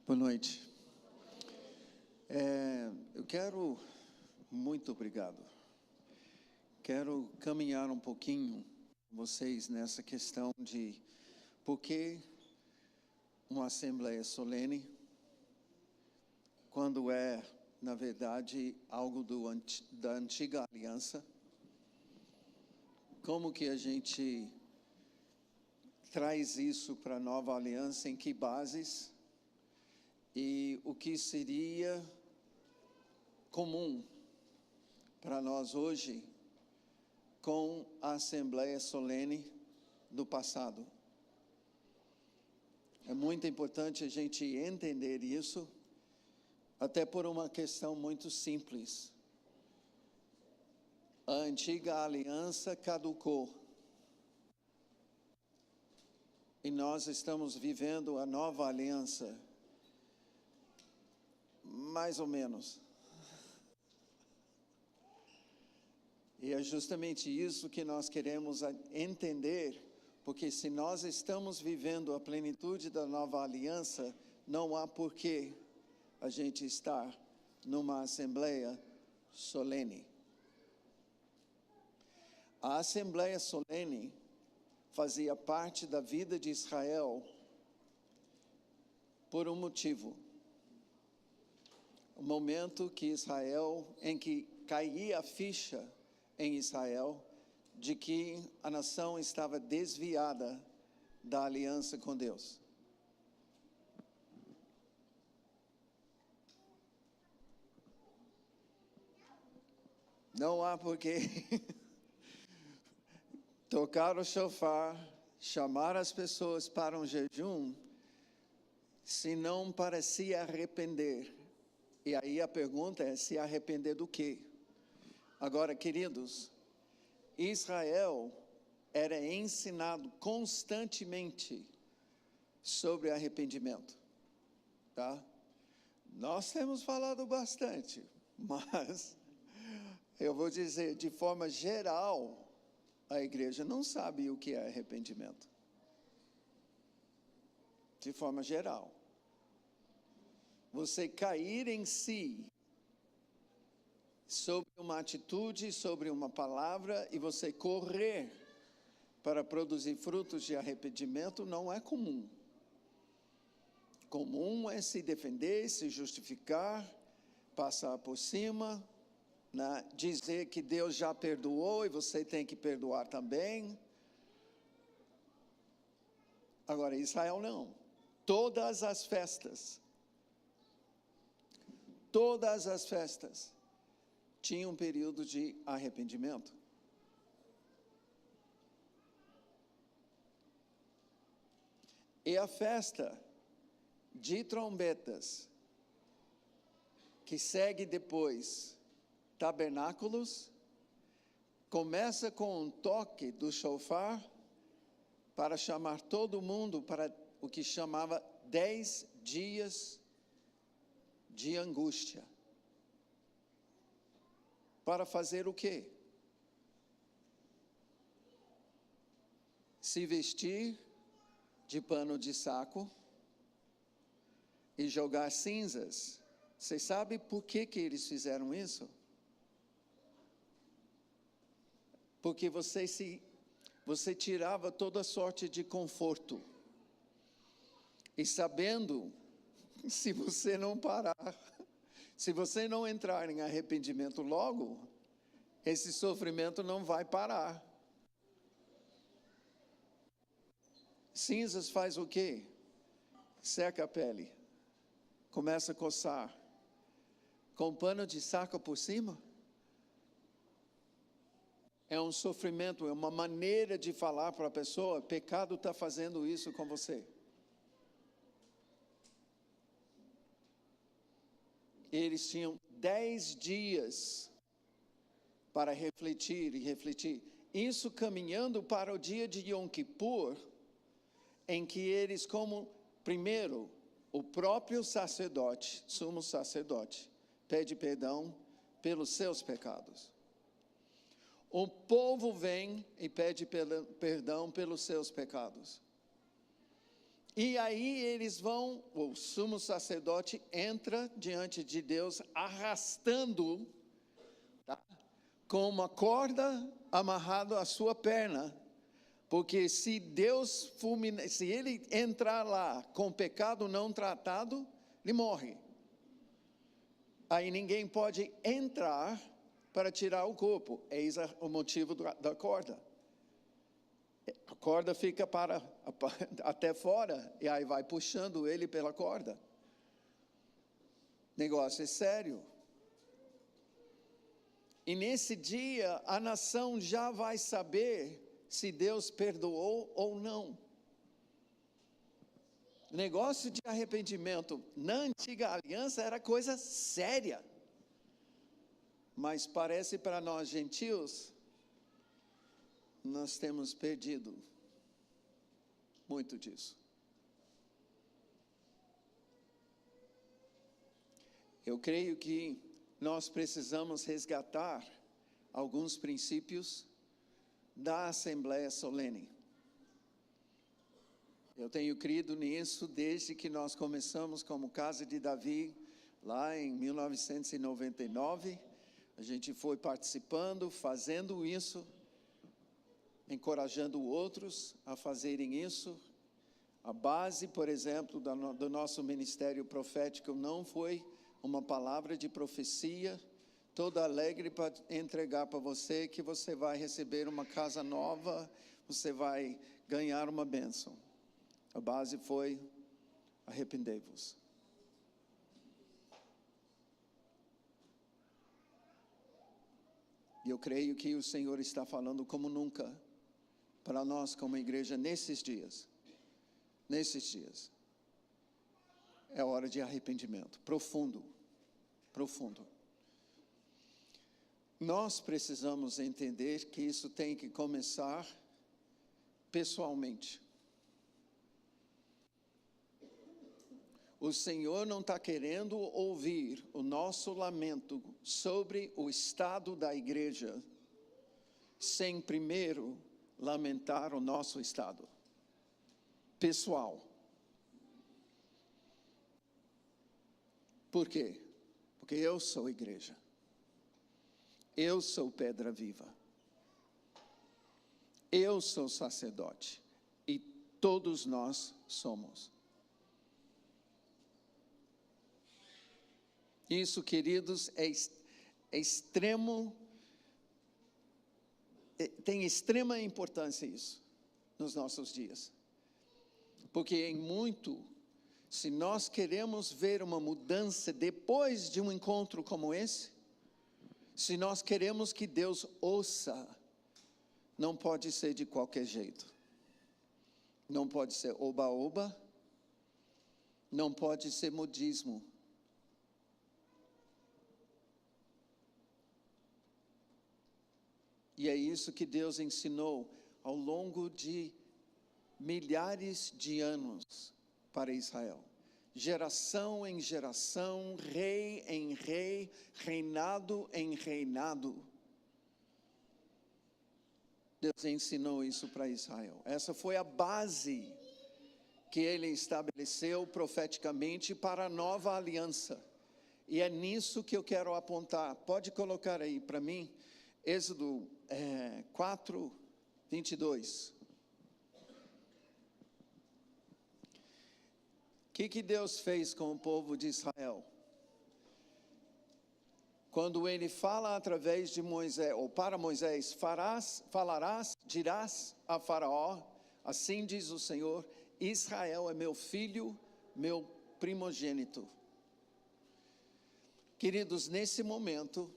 Boa noite. Muito obrigado. Quero caminhar um pouquinho com vocês nessa questão de por que uma assembleia solene, quando é, na verdade, algo da antiga aliança. Como que a gente traz isso para a nova aliança, em que bases? E o que seria comum para nós hoje com a Assembleia Solene do passado. É muito importante a gente entender isso, até por uma questão muito simples. A antiga aliança caducou. E nós estamos vivendo a nova aliança. Mais ou menos. E é justamente isso que nós queremos entender, porque se nós estamos vivendo a plenitude da nova aliança, não há porquê a gente estar numa assembleia solene. A assembleia solene fazia parte da vida de Israel por um motivo. O momento em que caía a ficha em Israel de que a nação estava desviada da aliança com Deus. Não há porquê tocar o shofar, chamar as pessoas para um jejum, se não para se arrepender. E aí a pergunta é: se arrepender do quê? Agora, queridos, Israel era ensinado constantemente sobre arrependimento, tá? Nós temos falado bastante, mas eu vou dizer, de forma geral, a igreja não sabe o que é arrependimento. De forma geral. Você cair em si sobre uma atitude, sobre uma palavra, e você correr para produzir frutos de arrependimento não é comum. Comum é se defender, se justificar, passar por cima, né? Dizer que Deus já perdoou e você tem que perdoar também. Agora, Israel não. Todas as festas tinham um período de arrependimento. E a festa de trombetas, que segue depois tabernáculos, começa com um toque do shofar para chamar todo mundo para o que chamava 10 dias de angústia. Para fazer o quê? Se vestir de pano de saco e jogar cinzas. Você sabe por que eles fizeram isso? Porque você tirava toda sorte de conforto. E sabendo, se você não parar, se você não entrar em arrependimento logo, esse sofrimento não vai parar. Cinzas faz o quê? Seca a pele, começa a coçar. Com pano de saco por cima? É um sofrimento, é uma maneira de falar para a pessoa: pecado está fazendo isso com você. Eles tinham 10 dias para refletir e refletir. Isso caminhando para o dia de Yom Kippur, em que eles, primeiro, o próprio sacerdote, sumo sacerdote, pede perdão pelos seus pecados. O povo vem e pede perdão pelos seus pecados. E aí eles vão, o sumo sacerdote entra diante de Deus arrastando, tá, com uma corda amarrada à sua perna. Porque se Deus se ele entrar lá com pecado não tratado, ele morre. Aí ninguém pode entrar para tirar o corpo. Eis o motivo da corda. A corda fica até fora, e aí vai puxando ele pela corda. Negócio é sério. E nesse dia, a nação já vai saber se Deus perdoou ou não. Negócio de arrependimento na antiga aliança era coisa séria. Mas parece para nós gentios, nós temos perdido muito disso. Eu creio que nós precisamos resgatar alguns princípios da Assembleia Solene. Eu tenho crido nisso desde que nós começamos como Casa de Davi, lá em 1999. A gente foi participando, fazendo isso, encorajando outros a fazerem isso. A base, por exemplo, do nosso ministério profético não foi uma palavra de profecia, toda alegre para entregar para você que você vai receber uma casa nova, você vai ganhar uma bênção. A base foi: arrependei-vos. E eu creio que o Senhor está falando como nunca para nós como igreja nesses dias. Nesses dias. É hora de arrependimento profundo. Profundo. Nós precisamos entender que isso tem que começar pessoalmente. O Senhor não está querendo ouvir o nosso lamento sobre o estado da igreja, sem primeiro lamentar o nosso estado pessoal. Por quê? Porque eu sou igreja. Eu sou pedra viva. Eu sou sacerdote. E todos nós somos. Isso, queridos, tem extrema importância isso nos nossos dias. Porque se nós queremos ver uma mudança depois de um encontro como esse, se nós queremos que Deus ouça, não pode ser de qualquer jeito. Não pode ser oba-oba, não pode ser modismo. E é isso que Deus ensinou ao longo de milhares de anos para Israel. Geração em geração, rei em rei, reinado em reinado. Deus ensinou isso para Israel. Essa foi a base que ele estabeleceu profeticamente para a nova aliança. E é nisso que eu quero apontar. Pode colocar aí para mim, Êxodo 4, 22. O que Deus fez com o povo de Israel? Quando ele fala através de Moisés, ou para Moisés, falarás, dirás a Faraó, assim diz o Senhor, Israel é meu filho, meu primogênito. Queridos, nesse momento,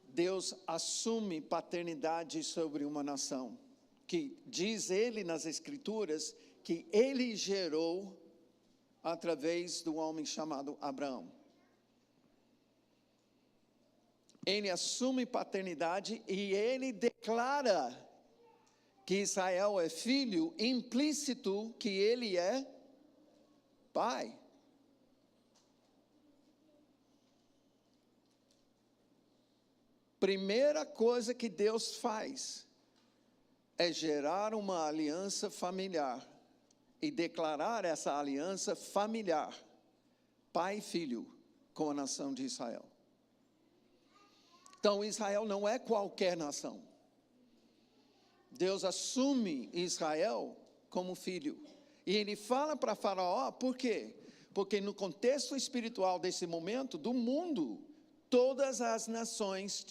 Deus assume paternidade sobre uma nação, que diz ele nas Escrituras, que ele gerou através do homem chamado Abraão. Ele assume paternidade e ele declara que Israel é filho, implícito que ele é pai. Primeira coisa que Deus faz é gerar uma aliança familiar e declarar essa aliança familiar, pai e filho, com a nação de Israel. Então, Israel não é qualquer nação. Deus assume Israel como filho. E ele fala para Faraó, por quê? Porque no contexto espiritual desse momento, do mundo, todas as nações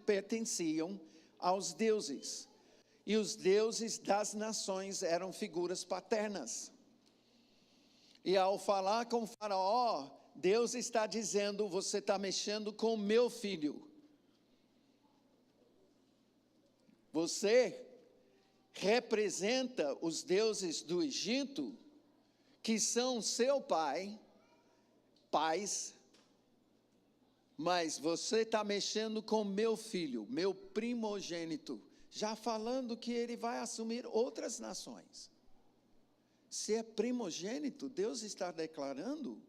pertenciam aos deuses. E os deuses das nações eram figuras paternas. E ao falar com Faraó, Deus está dizendo, você está mexendo com o meu filho. Você representa os deuses do Egito, que são seu pais, mas você está mexendo com meu filho, meu primogênito, já falando que ele vai assumir outras nações. Se é primogênito, Deus está declarando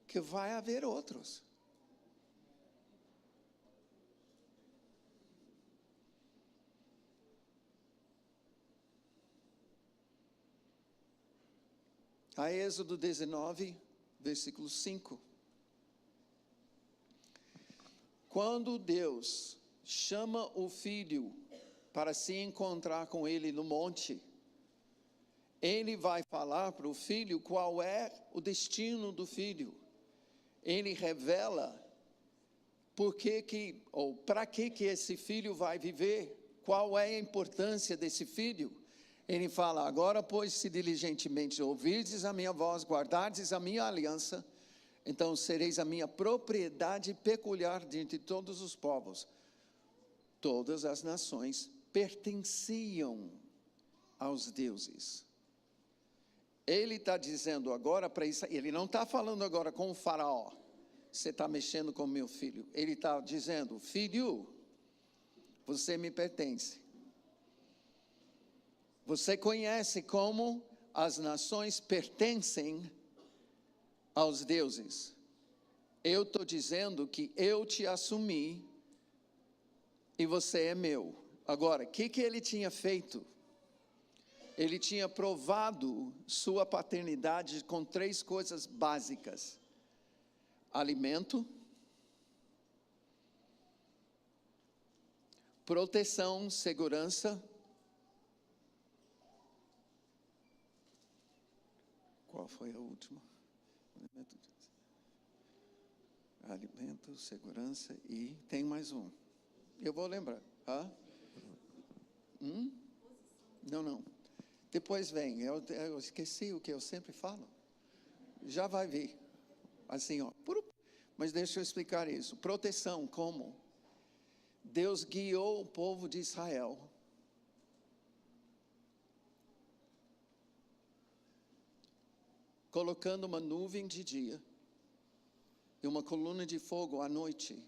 que vai haver outros. A Êxodo 19, versículo 5. Quando Deus chama o filho para se encontrar com ele no monte, ele vai falar para o filho qual é o destino do filho. Ele revela para que esse filho vai viver, qual é a importância desse filho. Ele fala, agora, pois, se diligentemente ouvirdes a minha voz, guardardes a minha aliança, então sereis a minha propriedade peculiar dentre todos os povos. Todas as nações pertenciam aos deuses. Ele está dizendo agora para Israel, ele não está falando agora com o faraó, você está mexendo com meu filho. Ele está dizendo, filho, você me pertence. Você conhece como as nações pertencem aos deuses. Eu estou dizendo que eu te assumi e você é meu. Agora, o que ele tinha feito? Ele tinha provado sua paternidade com 3 coisas básicas: alimento, proteção, segurança. Qual foi a última? Alimento, segurança e tem mais um. Eu vou lembrar. Não. Depois vem. Eu esqueci o que eu sempre falo. Já vai vir. Assim, ó. Mas deixa eu explicar isso. Proteção, como? Deus guiou o povo de Israel colocando uma nuvem de dia e uma coluna de fogo à noite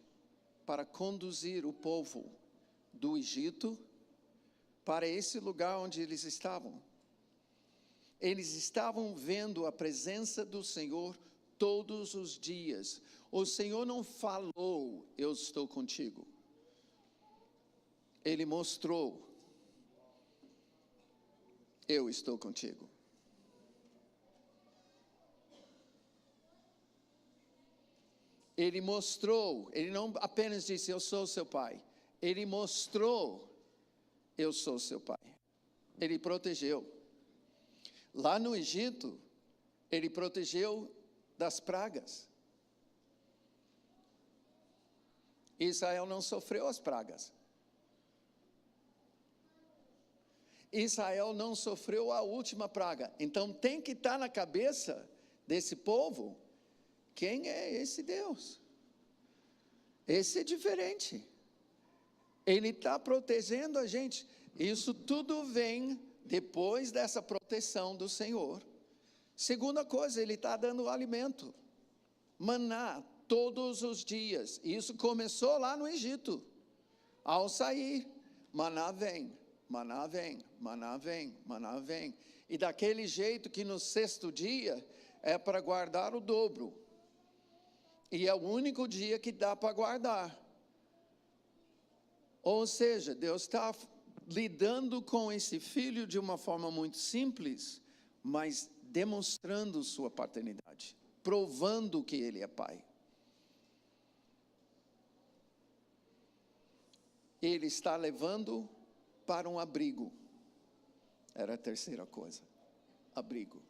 para conduzir o povo do Egito para esse lugar onde eles estavam. Eles estavam vendo a presença do Senhor todos os dias. O Senhor não falou, eu estou contigo. Ele mostrou, eu estou contigo. Ele mostrou, ele não apenas disse, eu sou seu pai. Ele mostrou, eu sou seu pai. Ele protegeu. Lá no Egito, ele protegeu das pragas. Israel não sofreu as pragas. Israel não sofreu a última praga. Então tem que estar na cabeça desse povo, quem é esse Deus? Esse é diferente. Ele está protegendo a gente. Isso tudo vem depois dessa proteção do Senhor. Segunda coisa, ele está dando alimento. Maná, todos os dias. Isso começou lá no Egito. Ao sair, maná vem, maná vem, maná vem, maná vem. E daquele jeito que no 6º dia é para guardar o dobro. E é o único dia que dá para guardar. Ou seja, Deus está lidando com esse filho de uma forma muito simples, mas demonstrando sua paternidade, provando que ele é pai. Ele está levando para um abrigo. Era a terceira coisa. Abrigo.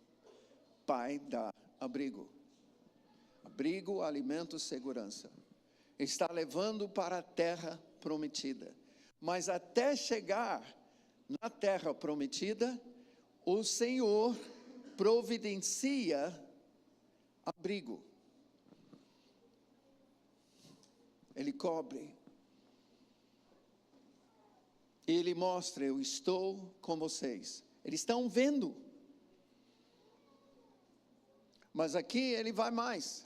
Pai dá abrigo. Abrigo, alimento, segurança. Está levando para a terra prometida. Mas até chegar na terra prometida, o Senhor providencia abrigo. Ele cobre. Ele mostra, eu estou com vocês. Eles estão vendo. Mas aqui ele vai mais.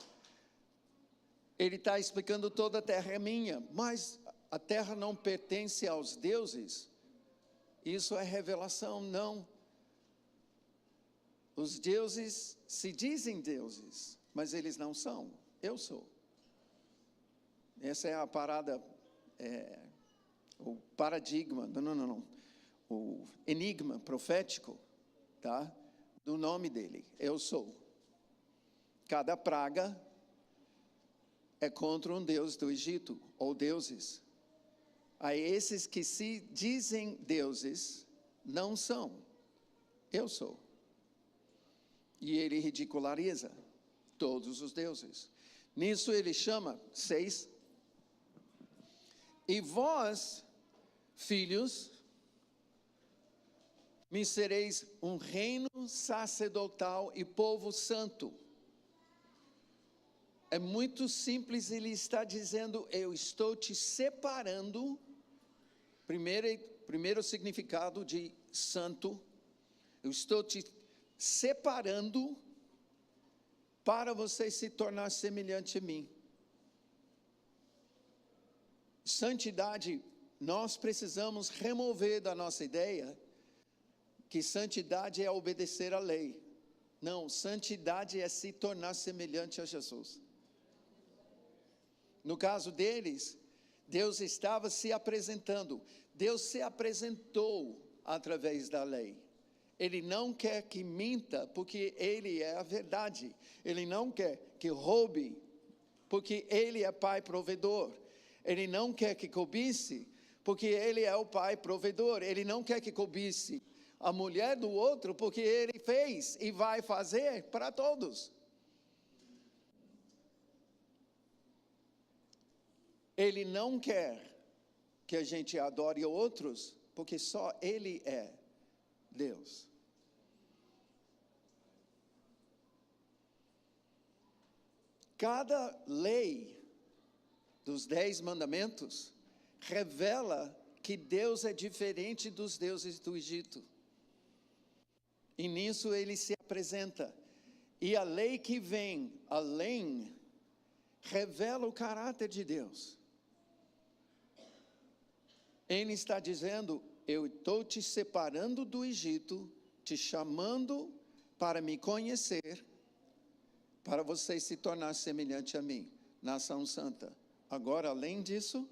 Ele está explicando toda a terra é minha. Mas a terra não pertence aos deuses. Isso é revelação, não. Os deuses se dizem deuses, mas eles não são. Eu sou. Essa é a parada, o paradigma, não. O enigma profético, tá? Do nome dele, eu sou. Cada praga é contra um deus do Egito, ou deuses. Aí esses que se dizem deuses, não são. Eu sou. E ele ridiculariza todos os deuses. Nisso ele chama 6. E vós, filhos, me sereis um reino sacerdotal e povo santo. É muito simples, ele está dizendo, eu estou te separando. Primeiro significado de santo, eu estou te separando para você se tornar semelhante a mim. Santidade, nós precisamos remover da nossa ideia que santidade é obedecer à lei. Não, santidade é se tornar semelhante a Jesus. No caso deles, Deus estava se apresentando. Deus se apresentou através da lei. Ele não quer que minta, porque Ele é a verdade. Ele não quer que roube, porque Ele é Pai provedor. Ele não quer que cobice, porque Ele é o Pai provedor. Ele não quer que cobice a mulher do outro, porque Ele fez e vai fazer para todos. Ele não quer que a gente adore outros, porque só Ele é Deus. Cada lei dos 10 mandamentos revela que Deus é diferente dos deuses do Egito. E nisso ele se apresenta. E a lei que vem além revela o caráter de Deus. Ele está dizendo, eu estou te separando do Egito, te chamando para me conhecer, para você se tornar semelhante a mim, nação santa. Agora, além disso,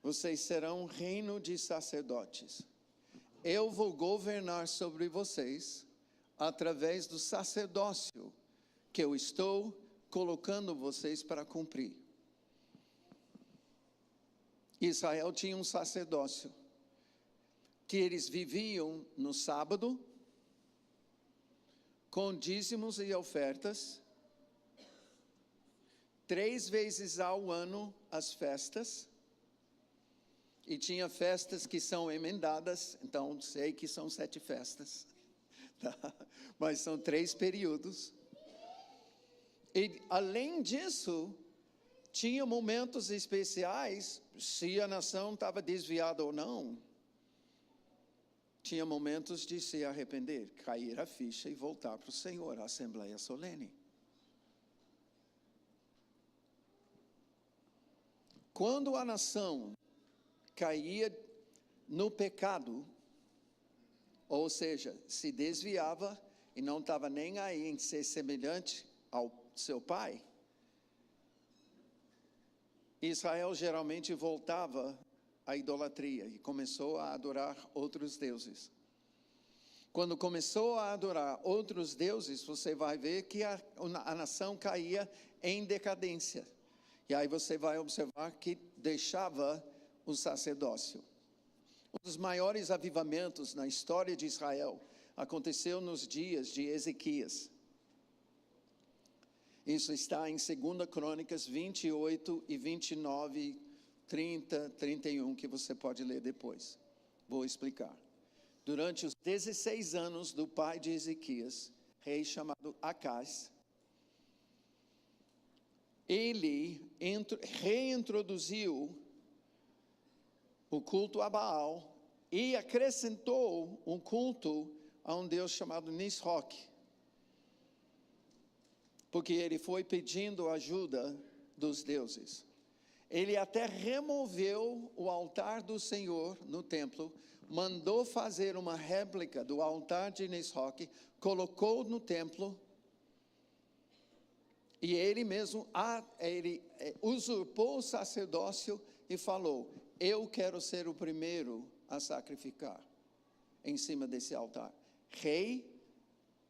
vocês serão um reino de sacerdotes. Eu vou governar sobre vocês através do sacerdócio que eu estou colocando vocês para cumprir. Israel tinha um sacerdócio que eles viviam no sábado, com dízimos e ofertas, 3 vezes ao ano as festas, e tinha festas que são emendadas, então sei que são 7 festas, tá? Mas são 3 períodos. E além disso, tinha momentos especiais, se a nação estava desviada ou não, tinha momentos de se arrepender, cair a ficha e voltar para o Senhor, a Assembleia Solene. Quando a nação caía no pecado, ou seja, se desviava e não estava nem aí em ser semelhante ao seu pai, Israel geralmente voltava à idolatria e começou a adorar outros deuses. Quando começou a adorar outros deuses, você vai ver que a nação caía em decadência. E aí você vai observar que deixava o sacerdócio. Um dos maiores avivamentos na história de Israel aconteceu nos dias de Ezequias. Isso está em 2 Crônicas 28 e 29, 30, 31, que você pode ler depois. Vou explicar. Durante os 16 anos do pai de Ezequias, rei chamado Acaz, ele reintroduziu o culto a Baal e acrescentou um culto a um deus chamado Nisroch, porque ele foi pedindo ajuda dos deuses. Ele até removeu o altar do Senhor no templo, mandou fazer uma réplica do altar de Nisroch, colocou no templo, e ele mesmo usurpou o sacerdócio e falou: eu quero ser o primeiro a sacrificar em cima desse altar. Rei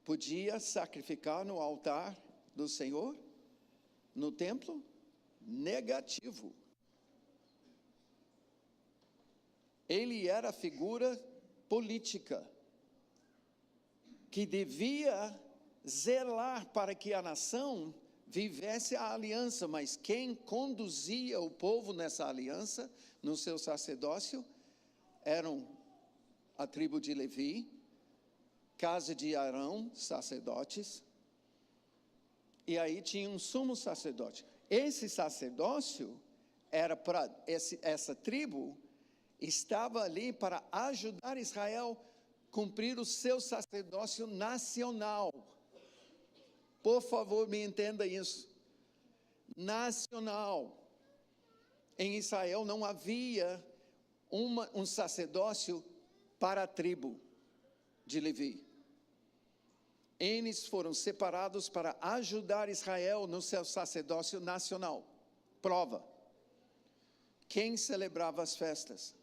podia sacrificar no altar do Senhor, no templo? Negativo. Ele era figura política que devia zelar para que a nação vivesse a aliança, mas quem conduzia o povo nessa aliança, no seu sacerdócio, eram a tribo de Levi, casa de Arão, sacerdotes, e aí tinha um sumo sacerdote. Esse sacerdócio era para essa tribo, estava ali para ajudar Israel a cumprir o seu sacerdócio nacional. Por favor, me entenda isso. Nacional. Em Israel não havia um sacerdócio para a tribo de Levi. Eles foram separados para ajudar Israel no seu sacerdócio nacional. Prova. Quem celebrava as festas?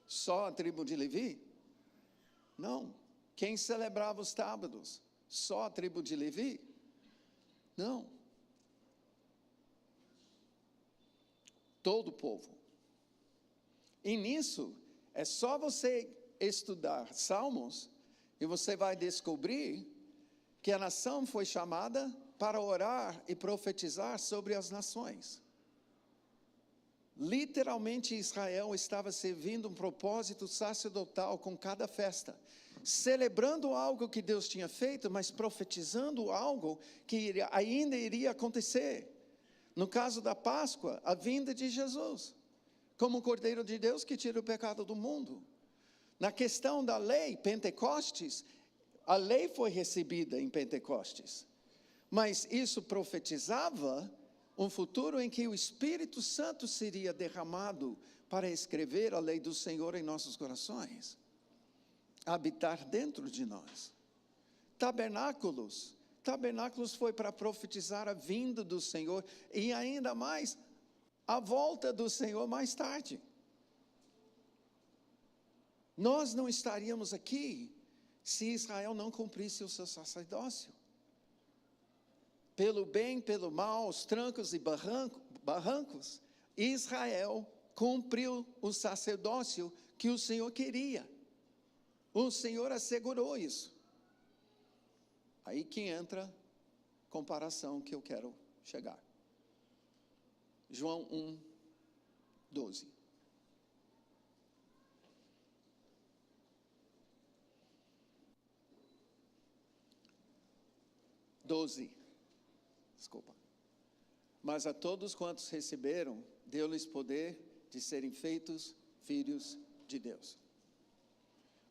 Só a tribo de Levi? Não. Quem celebrava os sábados? Só a tribo de Levi? Não. Todo o povo. E nisso, é só você estudar Salmos e você vai descobrir que a nação foi chamada para orar e profetizar sobre as nações. Literalmente Israel estava servindo um propósito sacerdotal com cada festa, celebrando algo que Deus tinha feito, mas profetizando algo que ainda iria acontecer. No caso da Páscoa, a vinda de Jesus, como o Cordeiro de Deus que tira o pecado do mundo. Na questão da lei, Pentecostes, a lei foi recebida em Pentecostes, mas isso profetizava um futuro em que o Espírito Santo seria derramado para escrever a lei do Senhor em nossos corações, habitar dentro de nós. Tabernáculos foi para profetizar a vinda do Senhor e ainda mais a volta do Senhor mais tarde. Nós não estaríamos aqui se Israel não cumprisse o seu sacerdócio. Pelo bem, pelo mal, os trancos e barrancos, Israel cumpriu o sacerdócio que o Senhor queria. O Senhor assegurou isso. Aí que entra a comparação que eu quero chegar. João 1, 12. Desculpa. Mas a todos quantos receberam, deu-lhes poder de serem feitos filhos de Deus.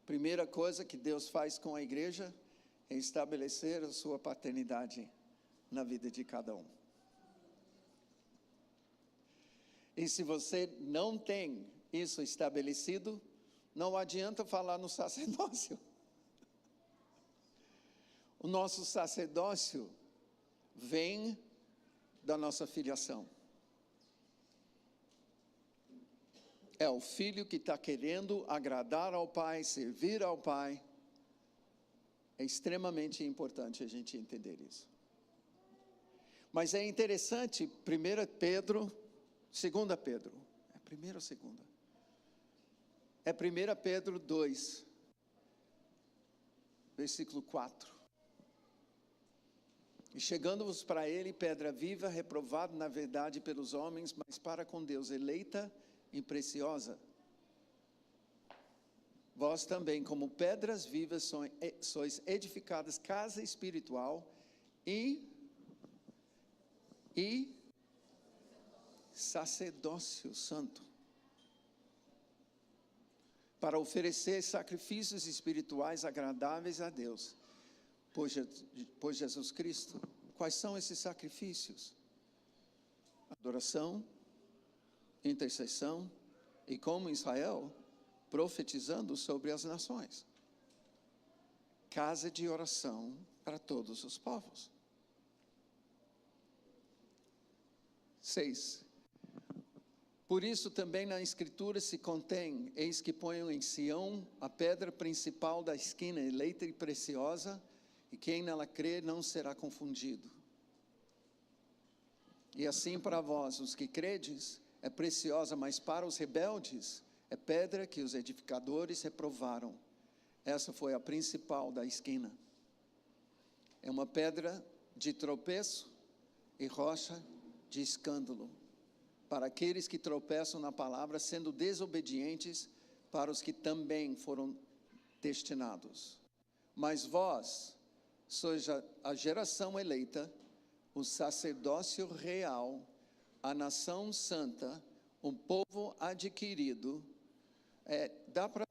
Primeira coisa que Deus faz com a igreja é estabelecer a sua paternidade na vida de cada um. E se você não tem isso estabelecido, não adianta falar no sacerdócio. O nosso sacerdócio vem da nossa filiação. É o filho que está querendo agradar ao Pai, servir ao Pai, É extremamente importante a gente entender isso. Mas é interessante, 1 Pedro, 2 Pedro, é primeira ou segunda? É 1 Pedro 2, versículo 4. E chegando-vos para ele, pedra viva, reprovada na verdade pelos homens, mas para com Deus eleita e preciosa. Vós também, como pedras vivas, sois edificadas casa espiritual e sacerdócio santo, para oferecer sacrifícios espirituais agradáveis a Deus, por Jesus Cristo. Quais são esses sacrifícios? Adoração, intercessão e, como Israel, profetizando sobre as nações. Casa de oração para todos os povos. 6. Por isso também na Escritura se contém: eis que ponho em Sião a pedra principal da esquina, eleita e preciosa, e quem nela crer não será confundido. E assim para vós, os que credes, é preciosa, mas para os rebeldes é pedra que os edificadores reprovaram. Essa foi a principal da esquina. É uma pedra de tropeço e rocha de escândalo, para aqueles que tropeçam na palavra, sendo desobedientes, para os que também foram destinados. Mas vós sois a geração eleita, o sacerdócio real, a nação santa, um povo adquirido. Dá para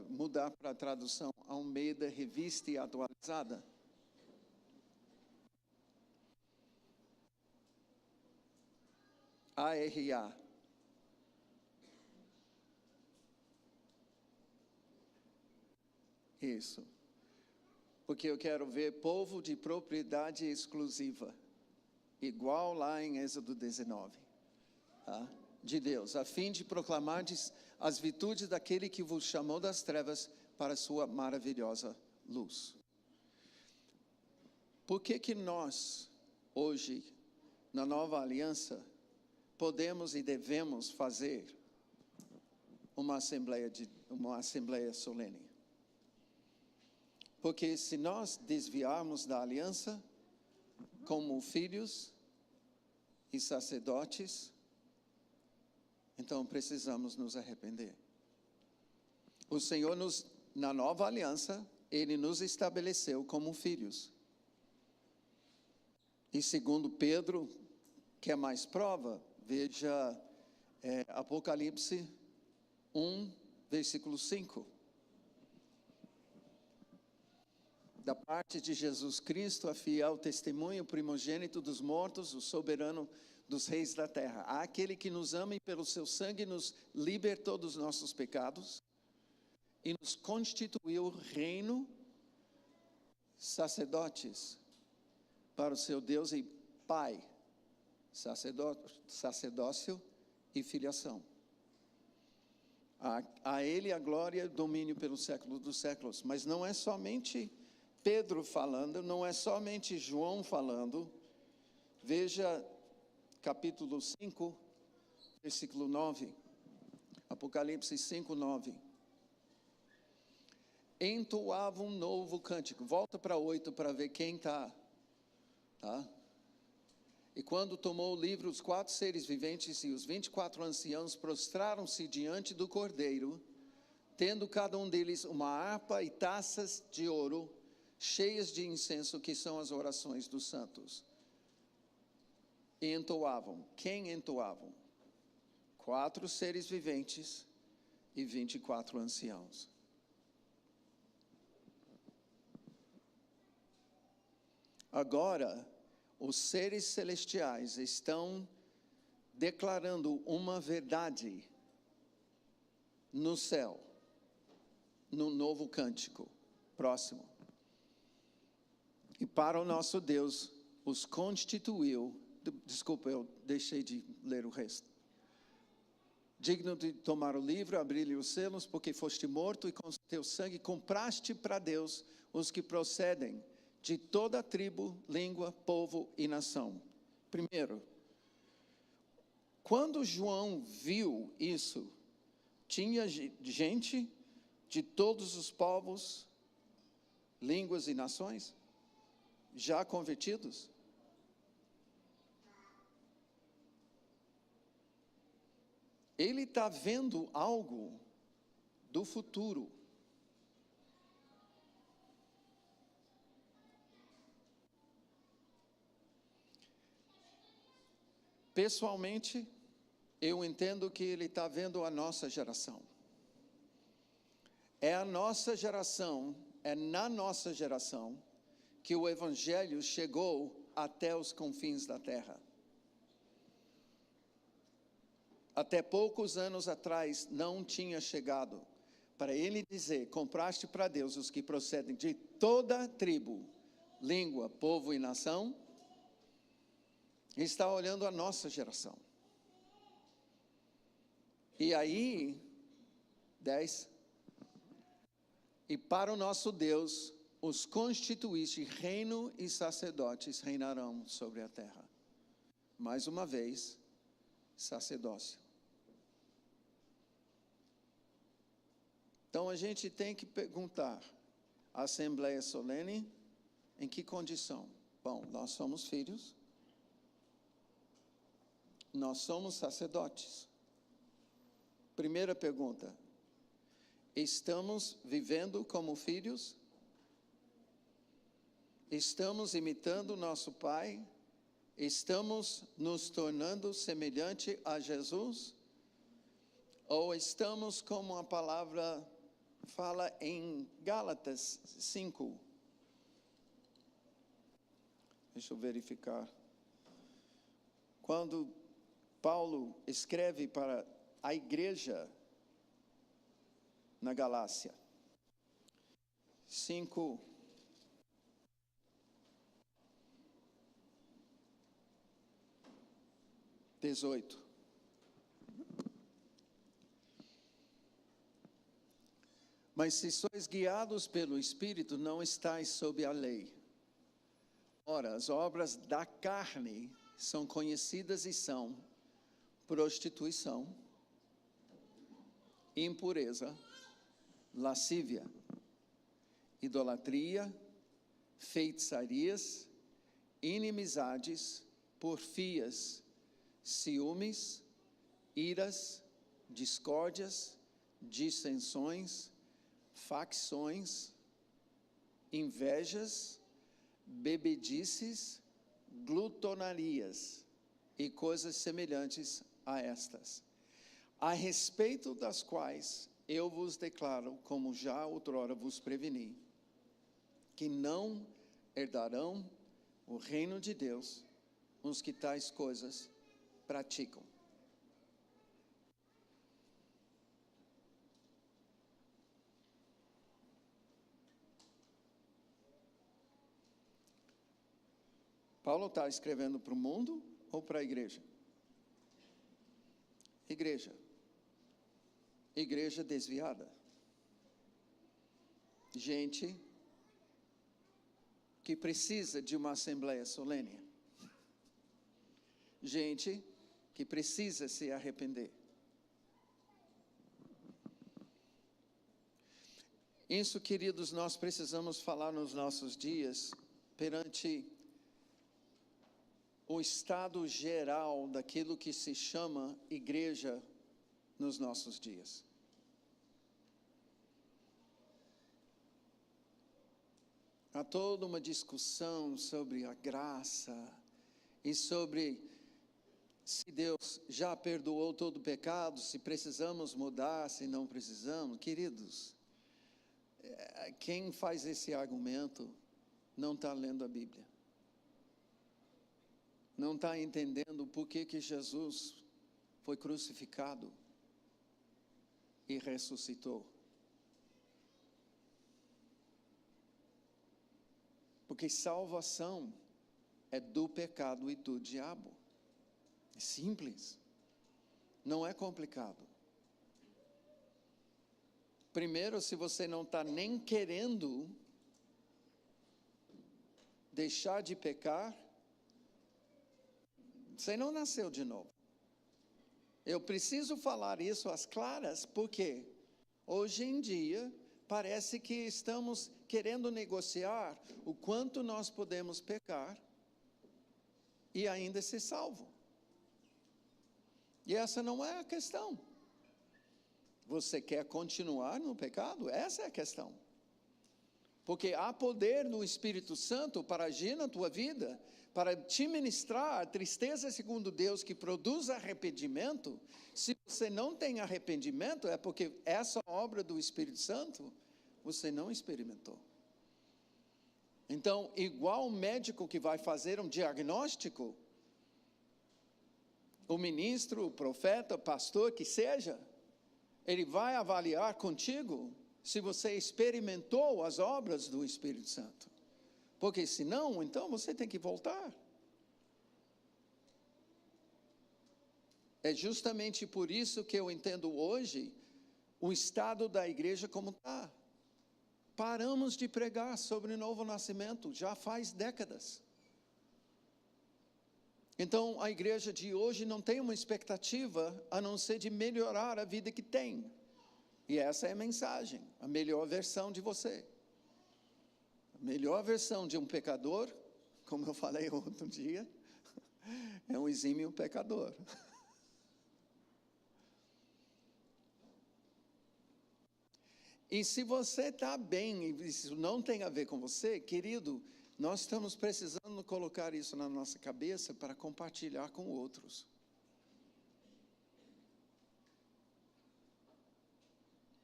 mudar para a tradução Almeida, revista e atualizada? ARA. Isso. Porque eu quero ver povo de propriedade exclusiva, igual lá em Êxodo 19, tá? De Deus, a fim de proclamar as virtudes daquele que vos chamou das trevas para a sua maravilhosa luz. Por que nós, hoje, na nova aliança, podemos e devemos fazer uma assembleia solene? Porque se nós desviarmos da aliança, como filhos e sacerdotes, então precisamos nos arrepender. O Senhor na nova aliança, Ele nos estabeleceu como filhos. E segundo Pedro, quer mais prova? Veja Apocalipse 1, versículo 5. Da parte de Jesus Cristo, a fiel testemunha, o primogênito dos mortos, o soberano dos reis da terra. Aquele que nos ama e pelo seu sangue nos libertou dos nossos pecados e nos constituiu reino, sacerdotes para o seu Deus e Pai, sacerdócio e filiação. A Ele a glória e o domínio pelos séculos dos séculos. Mas não é somente Pedro falando, não é somente João falando. Veja capítulo 5, versículo 9. Apocalipse 5, 9. Entoava um novo cântico. Volta para 8 para ver quem está. Tá? E quando tomou o livro, os 4 seres viventes e os 24 anciãos prostraram-se diante do Cordeiro, tendo cada um deles uma harpa e taças de ouro, cheias de incenso, que são as orações dos santos. E entoavam. Quem entoavam? 4 seres viventes e 24 anciãos. Agora, os seres celestiais estão declarando uma verdade no céu, no novo cântico próximo. E para o nosso Deus, os constituiu. Desculpa, eu deixei de ler o resto. digno de tomar o livro, abrir-lhe os selos, porque foste morto e com teu sangue compraste para Deus os que procedem de toda tribo, língua, povo e nação. Primeiro, quando João viu isso, tinha gente de todos os povos, línguas e nações já convertidos? Ele está vendo algo do futuro. Pessoalmente, eu entendo que ele está vendo a nossa geração. É a nossa geração, é na nossa geração, que o Evangelho chegou até os confins da terra. Até poucos anos atrás não tinha chegado. Para ele dizer, compraste para Deus os que procedem de toda tribo, língua, povo e nação, ele está olhando a nossa geração. E aí, 10, e para o nosso Deus, os constituíste reino e sacerdotes reinarão sobre a terra. Mais uma vez, sacerdócio. Então a gente tem que perguntar, a Assembleia Solene, em que condição? Bom, nós somos filhos, nós somos sacerdotes. Primeira pergunta, estamos vivendo como filhos? Estamos imitando nosso Pai? Estamos nos tornando semelhante a Jesus? Ou estamos como a palavra fala em Gálatas 5? Deixa eu verificar. Quando Paulo escreve para a igreja na Galácia, 5, dezoito. Mas se sois guiados pelo Espírito, não estáis sob a lei. Ora, as obras da carne são conhecidas e são prostituição, impureza, lascívia, idolatria, feitiçarias, inimizades, porfias, ciúmes, iras, discórdias, dissensões, facções, invejas, bebedices, glutonarias e coisas semelhantes a estas, a respeito das quais eu vos declaro, como já outrora vos preveni, que não herdarão o reino de Deus os que tais coisas praticam. Paulo está escrevendo para o mundo ou para a igreja? Igreja. Igreja desviada. Gente que precisa de uma assembleia solene. Gente que precisa se arrepender. Isso, queridos, nós precisamos falar nos nossos dias perante o estado geral daquilo que se chama igreja nos nossos dias. Há toda uma discussão sobre a graça e sobre se Deus já perdoou todo o pecado, se precisamos mudar, se não precisamos. Queridos, quem faz esse argumento não está lendo a Bíblia. Não está entendendo por que Jesus foi crucificado e ressuscitou. Porque salvação é do pecado e do diabo. É simples. Não é complicado. Primeiro, se você não está nem querendo deixar de pecar, você não nasceu de novo. Eu preciso falar isso às claras, porque hoje em dia parece que estamos querendo negociar o quanto nós podemos pecar e ainda ser salvo. E essa não é a questão. Você quer continuar no pecado? Essa é a questão. Porque há poder no Espírito Santo para agir na tua vida, para te ministrar a tristeza segundo Deus que produz arrependimento. Se você não tem arrependimento, é porque essa obra do Espírito Santo você não experimentou. Então, igual o médico que vai fazer um diagnóstico, o ministro, o profeta, o pastor, que seja, ele vai avaliar contigo se você experimentou as obras do Espírito Santo. Porque se não, então você tem que voltar. É justamente por isso que eu entendo hoje o estado da igreja como está. Paramos de pregar sobre o novo nascimento, já faz décadas. Então, a igreja de hoje não tem uma expectativa a não ser de melhorar a vida que tem. E essa é a mensagem, a melhor versão de você. A melhor versão de um pecador, como eu falei outro dia, é um exímio pecador. E se você está bem, e isso não tem a ver com você, querido, nós estamos precisando colocar isso na nossa cabeça para compartilhar com outros.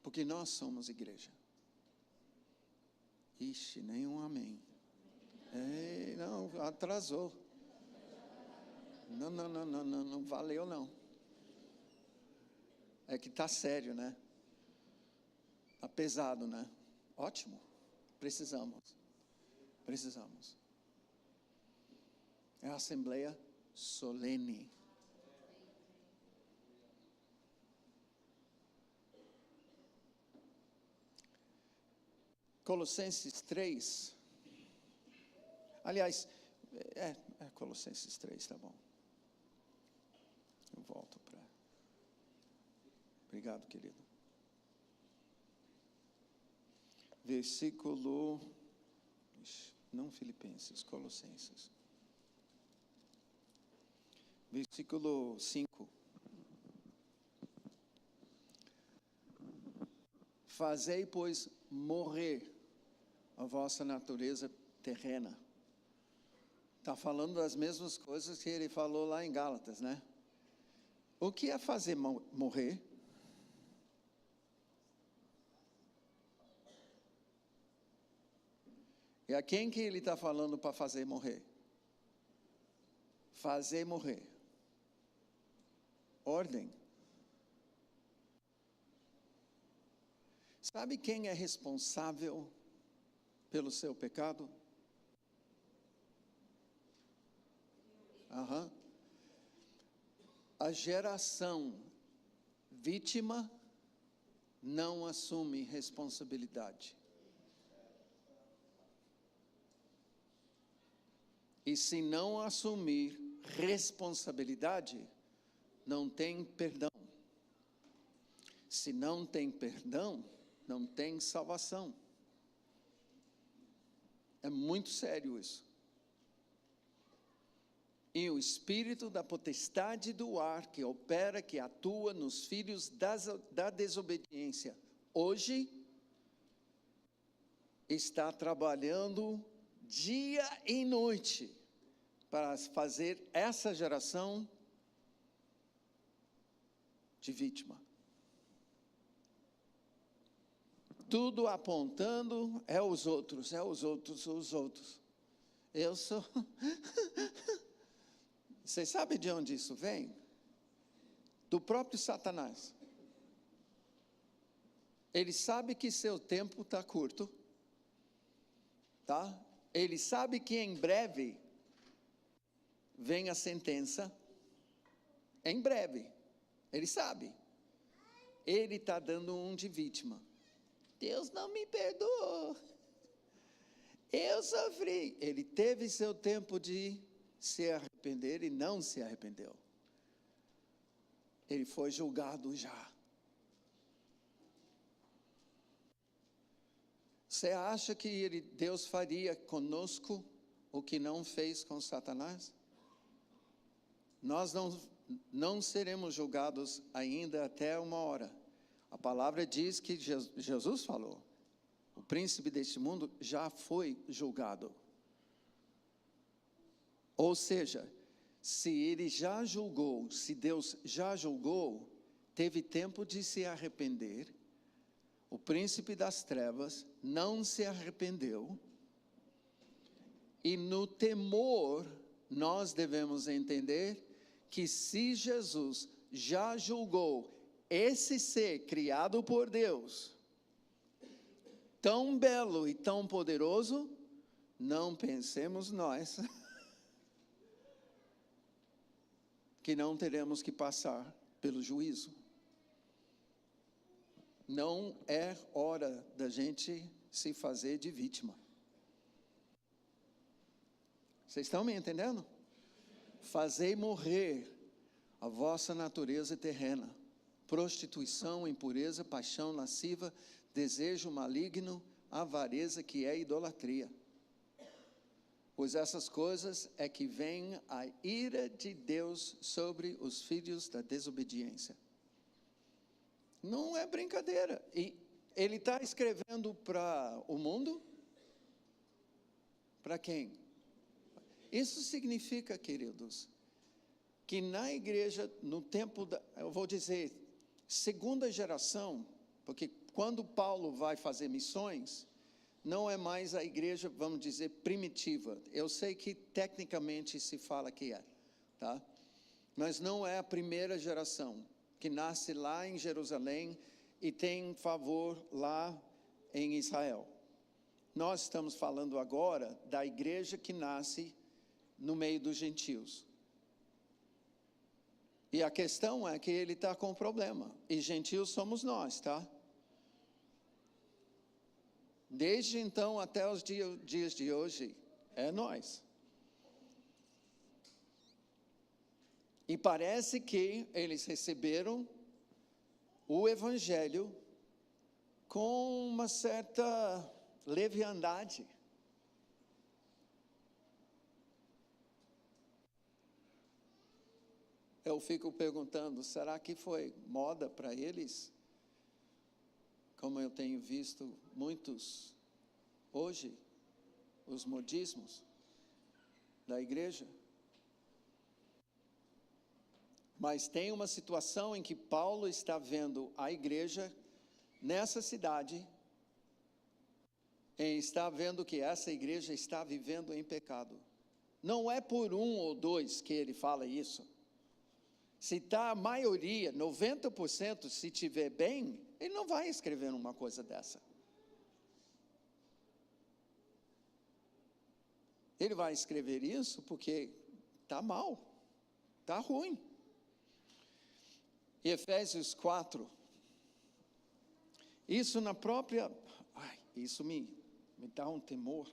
Porque nós somos igreja. Ixi, nenhum amém. Não, atrasou. Não valeu não. É que está sério, né? Está pesado, né? Ótimo. Precisamos. É a assembleia solene. Colossenses 3. Aliás, Colossenses 3, tá bom. Eu volto para... Obrigado, querido. Versículo... Não Filipenses, Colossenses. Versículo 5. Fazei, pois, morrer a vossa natureza terrena. Está falando das mesmas coisas que ele falou lá em Gálatas, né? O que é fazer morrer? E a quem que ele está falando para fazer morrer? Fazer morrer. Ordem. Sabe quem é responsável pelo seu pecado? A geração vítima não assume responsabilidade. E se não assumir responsabilidade, não tem perdão. Se não tem perdão, não tem salvação. É muito sério isso. E o espírito da potestade do ar que opera, que atua nos filhos da desobediência, hoje está trabalhando dia e noite para fazer essa geração de vítima. Tudo apontando, os outros. Eu sou... Você sabe de onde isso vem? Do próprio Satanás. Ele sabe que seu tempo está curto, tá? Ele sabe que em breve vem a sentença, em breve, ele sabe. Ele está dando um de vítima. Deus não me perdoou. Eu sofri. Ele teve seu tempo de se arrepender e não se arrependeu. Ele foi julgado já. Você acha que Deus faria conosco o que não fez com Satanás? Nós não seremos julgados ainda até uma hora. A palavra diz que Jesus falou, o príncipe deste mundo já foi julgado. Ou seja, se ele já julgou, se Deus já julgou, teve tempo de se arrepender. O príncipe das trevas não se arrependeu. E no temor, nós devemos entender que se Jesus já julgou esse ser criado por Deus, tão belo e tão poderoso, não pensemos nós que não teremos que passar pelo juízo. Não é hora da gente se fazer de vítima. Vocês estão me entendendo? Fazei morrer a vossa natureza terrena, prostituição, impureza, paixão lasciva, desejo maligno, avareza, que é idolatria. Pois essas coisas é que vem a ira de Deus sobre os filhos da desobediência. Não é brincadeira. E ele está escrevendo para o mundo? Para quem? Isso significa, queridos, que na igreja, no tempo eu vou dizer, segunda geração, porque quando Paulo vai fazer missões, não é mais a igreja, vamos dizer, primitiva. Eu sei que tecnicamente se fala que é, tá? Mas não é a primeira geração, que nasce lá em Jerusalém e tem favor lá em Israel. Nós estamos falando agora da igreja que nasce no meio dos gentios. E a questão é que ele está com problema. E gentios somos nós, tá? Desde então até os dias de hoje, é nós. E parece que eles receberam o evangelho com uma certa leviandade. Eu fico perguntando, será que foi moda para eles? Como eu tenho visto muitos hoje, os modismos da igreja. Mas tem uma situação em que Paulo está vendo a igreja nessa cidade, e está vendo que essa igreja está vivendo em pecado. Não é por um ou dois que ele fala isso. Se está a maioria, 90%, se tiver bem, ele não vai escrever uma coisa dessa. Ele vai escrever isso porque está mal, está ruim. E Efésios 4, isso na própria, isso me dá um temor.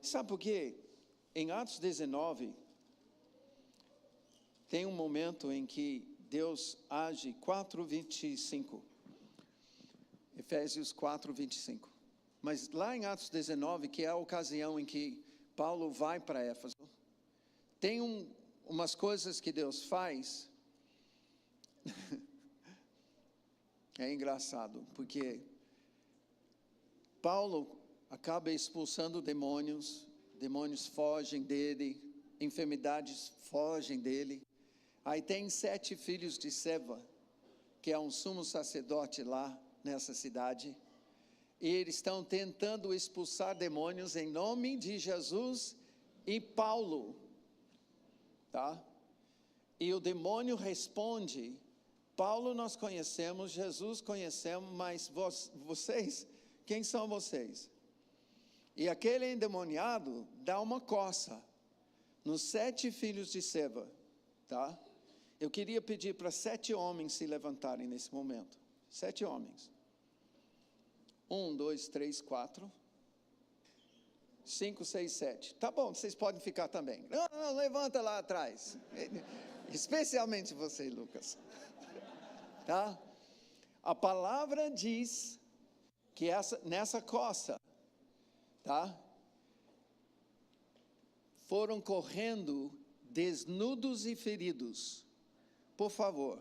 Sabe por quê? Em Atos 19, tem um momento em que Deus age, 4:25. Efésios 4:25. Mas lá em Atos 19, que é a ocasião em que Paulo vai para Éfeso, tem umas coisas que Deus faz. É engraçado, porque Paulo acaba expulsando demônios fogem dele, enfermidades fogem dele. Aí tem 7 filhos de Seva, que é um sumo sacerdote lá nessa cidade, e eles estão tentando expulsar demônios em nome de Jesus e Paulo, tá? E o demônio responde: Paulo nós conhecemos, Jesus conhecemos, mas vocês, quem são vocês? E aquele endemoniado dá uma coça nos 7 filhos de Seva, tá? Eu queria pedir para 7 homens se levantarem nesse momento. 7 homens. 1, 2, 3, 4, 5, 6, 7. Tá bom, vocês podem ficar também. Não, levanta lá atrás. Especialmente você, Lucas. Tá? A palavra diz que nessa costa, tá? Foram correndo desnudos e feridos. Por favor.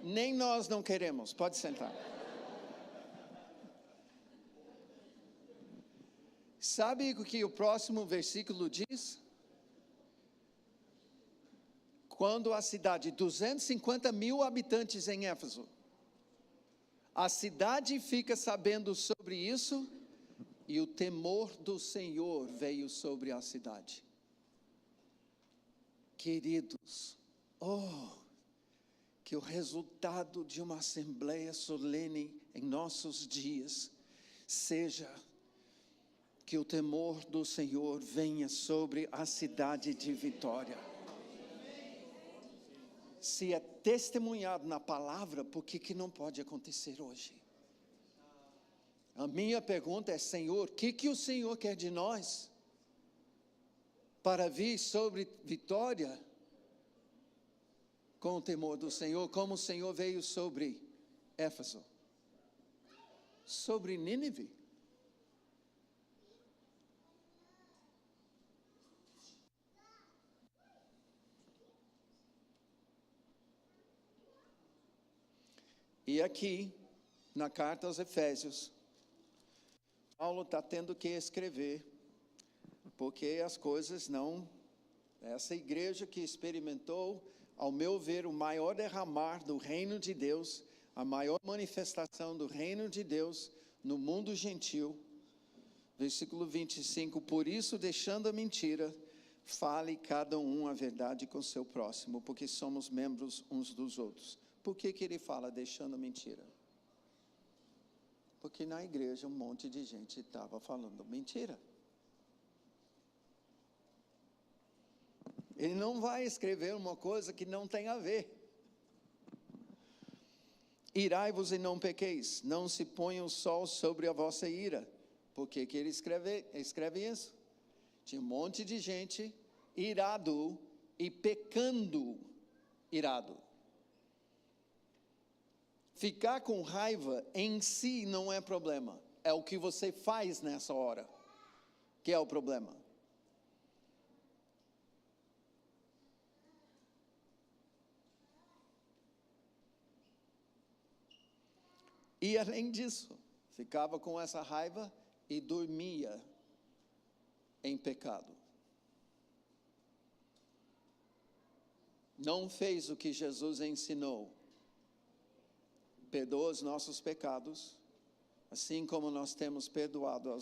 Nem nós não queremos. Pode sentar. Sabe o que o próximo versículo diz? Quando a cidade, 250 mil habitantes em Éfeso, a cidade fica sabendo sobre isso, e o temor do Senhor veio sobre a cidade. Queridos, que o resultado de uma assembleia solene em nossos dias seja que o temor do Senhor venha sobre a cidade de Vitória. Se é testemunhado na palavra, por que não pode acontecer hoje? A minha pergunta é, Senhor, o que o Senhor quer de nós para vir sobre Vitória com o temor do Senhor, como o Senhor veio sobre Éfeso, sobre Nínive? E aqui, na carta aos Efésios, Paulo está tendo que escrever, porque as coisas não... Essa igreja que experimentou, ao meu ver, o maior derramar do reino de Deus, a maior manifestação do reino de Deus no mundo gentil. Versículo 25, por isso, deixando a mentira, fale cada um a verdade com seu próximo, porque somos membros uns dos outros. Por que ele fala deixando a mentira? Porque na igreja um monte de gente estava falando mentira. Ele não vai escrever uma coisa que não tem a ver. Irai-vos e não pequeis, não se ponha o sol sobre a vossa ira. Por que ele escreve isso? Tinha um monte de gente irado e pecando irado. Ficar com raiva em si não é problema. É o que você faz nessa hora que é o problema. E além disso, ficava com essa raiva e dormia em pecado. Não fez o que Jesus ensinou. Perdoa os nossos pecados, assim como nós temos perdoado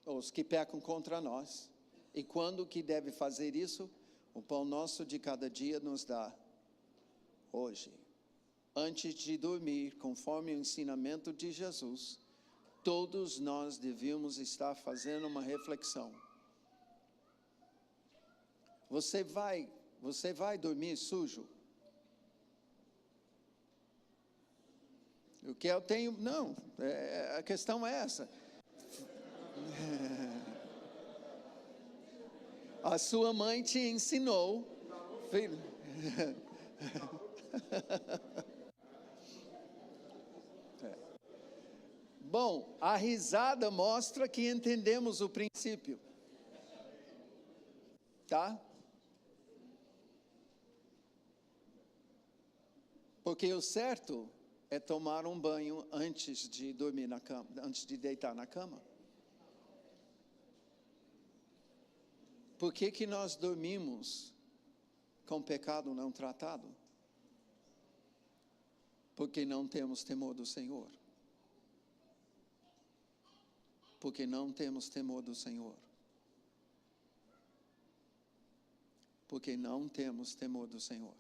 os que pecam contra nós. E quando que deve fazer isso? O pão nosso de cada dia nos dá hoje. Antes de dormir, conforme o ensinamento de Jesus, todos nós devíamos estar fazendo uma reflexão. Você vai dormir sujo? O que eu tenho... Não, a questão é essa. A sua mãe te ensinou... Filho... Bom, a risada mostra que entendemos o princípio. Tá? Porque o certo é tomar um banho antes de dormir na cama, antes de deitar na cama. Por que nós dormimos com pecado não tratado? Porque não temos temor do Senhor. Porque não temos temor do Senhor. Porque não temos temor do Senhor.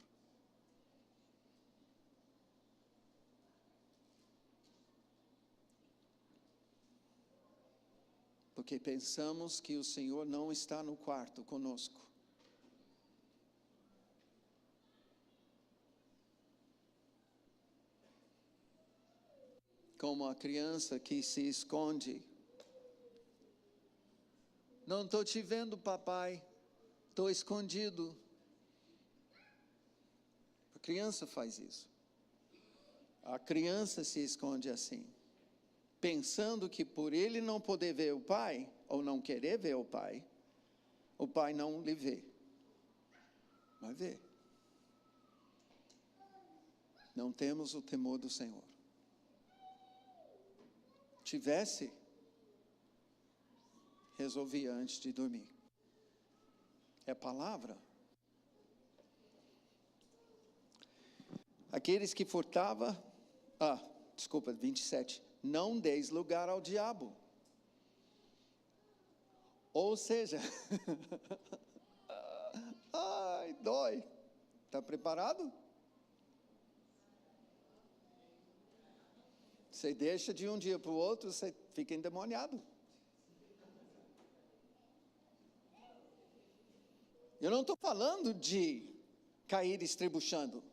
Porque pensamos que o Senhor não está no quarto conosco. como a criança que se esconde. Não estou te vendo, papai, estou escondido. A criança faz isso. A criança se esconde assim, pensando que por ele não poder ver o pai, ou não querer ver o pai não lhe vê. Vai ver. Não temos o temor do Senhor. Tivesse, resolvia antes de dormir. É palavra. Aqueles que furtavam, 27. Não deis lugar ao diabo. Ou seja, ai, dói. Está preparado? Você deixa de um dia para o outro, você fica endemoniado. Eu não estou falando de cair estrebuchando.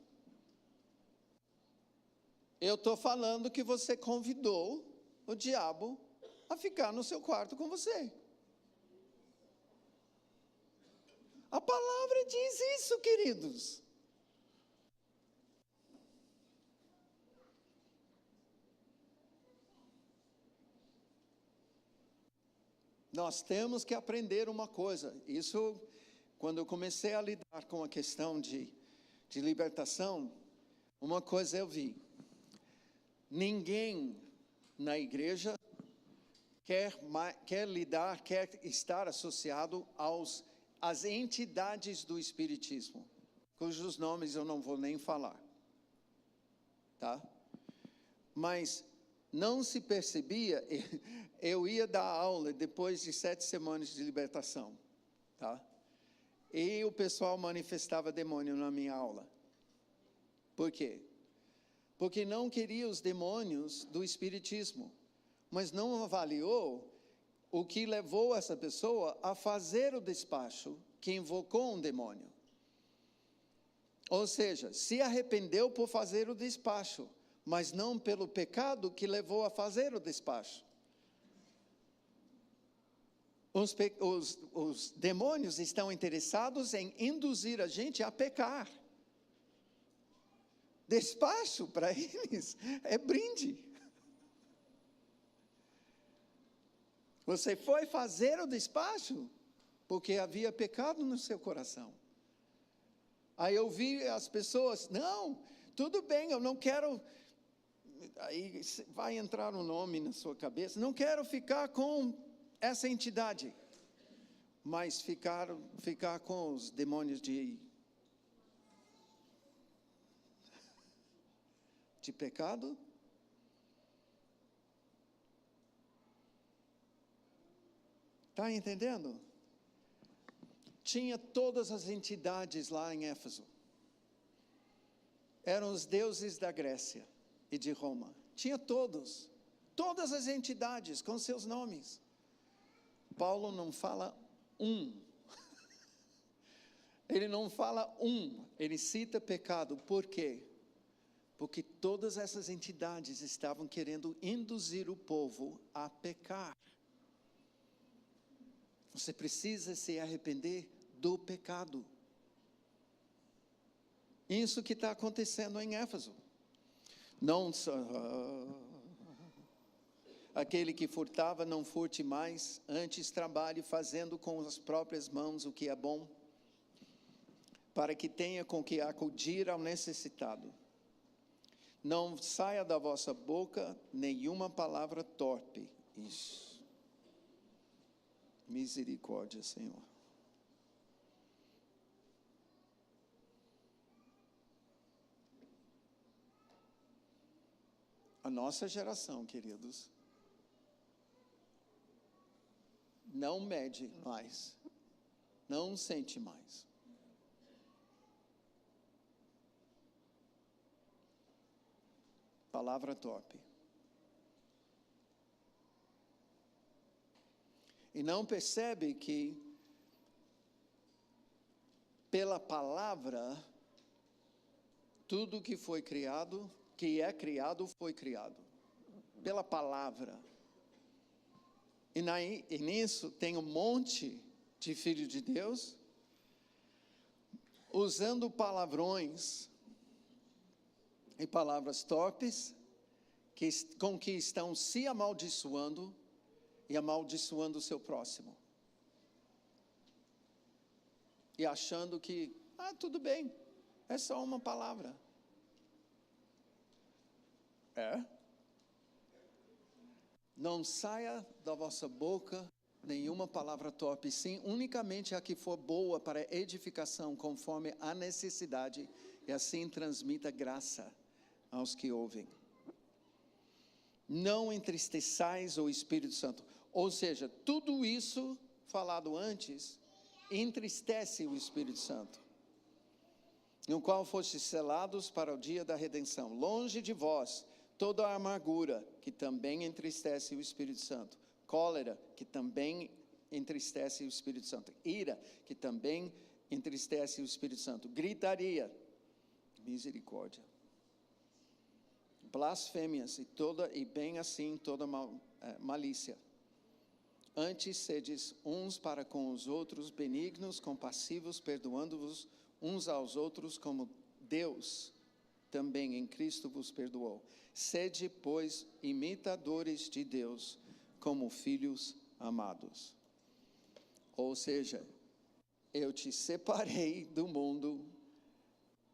Eu estou falando que você convidou o diabo a ficar no seu quarto com você. A palavra diz isso, queridos. Nós temos que aprender uma coisa. Isso, quando eu comecei a lidar com a questão de libertação, uma coisa eu vi. Ninguém na igreja quer estar associado às entidades do espiritismo, cujos nomes eu não vou nem falar, tá? Mas não se percebia, eu ia dar aula depois de 7 semanas de libertação, tá? E o pessoal manifestava demônio na minha aula. Por quê? Porque não queria os demônios do espiritismo, mas não avaliou o que levou essa pessoa a fazer o despacho que invocou um demônio. Ou seja, se arrependeu por fazer o despacho, mas não pelo pecado que levou a fazer o despacho. Os demônios estão interessados em induzir a gente a pecar. Despacho, para eles, é brinde. Você foi fazer o despacho porque havia pecado no seu coração. Aí eu vi as pessoas, não, tudo bem, eu não quero, aí vai entrar um nome na sua cabeça, não quero ficar com essa entidade, mas ficar com os demônios de pecado? Está entendendo? Tinha todas as entidades lá em Éfeso. Eram os deuses da Grécia e de Roma. Tinha todas as entidades com seus nomes. Paulo não fala um. Ele não fala um, ele cita pecado. Por quê? Porque todas essas entidades estavam querendo induzir o povo a pecar. Você precisa se arrepender do pecado. Isso que está acontecendo em Éfeso. Não só aquele que furtava, não furte mais, antes trabalhe fazendo com as próprias mãos o que é bom, para que tenha com que acudir ao necessitado. Não saia da vossa boca nenhuma palavra torpe. Isso. Misericórdia, Senhor. A nossa geração, queridos, não mede mais, não sente mais. Palavra torpe. E não percebe que, pela palavra, tudo que foi criado, que é criado, foi criado. pela palavra. E nisso tem um monte de filhos de Deus usando palavrões e palavras torpes com que estão se amaldiçoando e amaldiçoando o seu próximo. E achando que, tudo bem, é só uma palavra. Não saia da vossa boca nenhuma palavra torpe, sim, unicamente a que for boa para edificação, conforme a necessidade, e assim transmita graça aos que ouvem. Não entristeçais o Espírito Santo. Ou seja, tudo isso falado antes, entristece o Espírito Santo, no qual fostes selados para o dia da redenção. Longe de vós toda a amargura, que também entristece o Espírito Santo. Cólera, que também entristece o Espírito Santo. Ira, que também entristece o Espírito Santo. Gritaria, misericórdia. Blasfêmias e bem assim toda malícia. Antes sedes uns para com os outros benignos, compassivos, perdoando-vos uns aos outros, como Deus também em Cristo vos perdoou. Sede, pois, imitadores de Deus, como filhos amados. Ou seja, eu te separei do mundo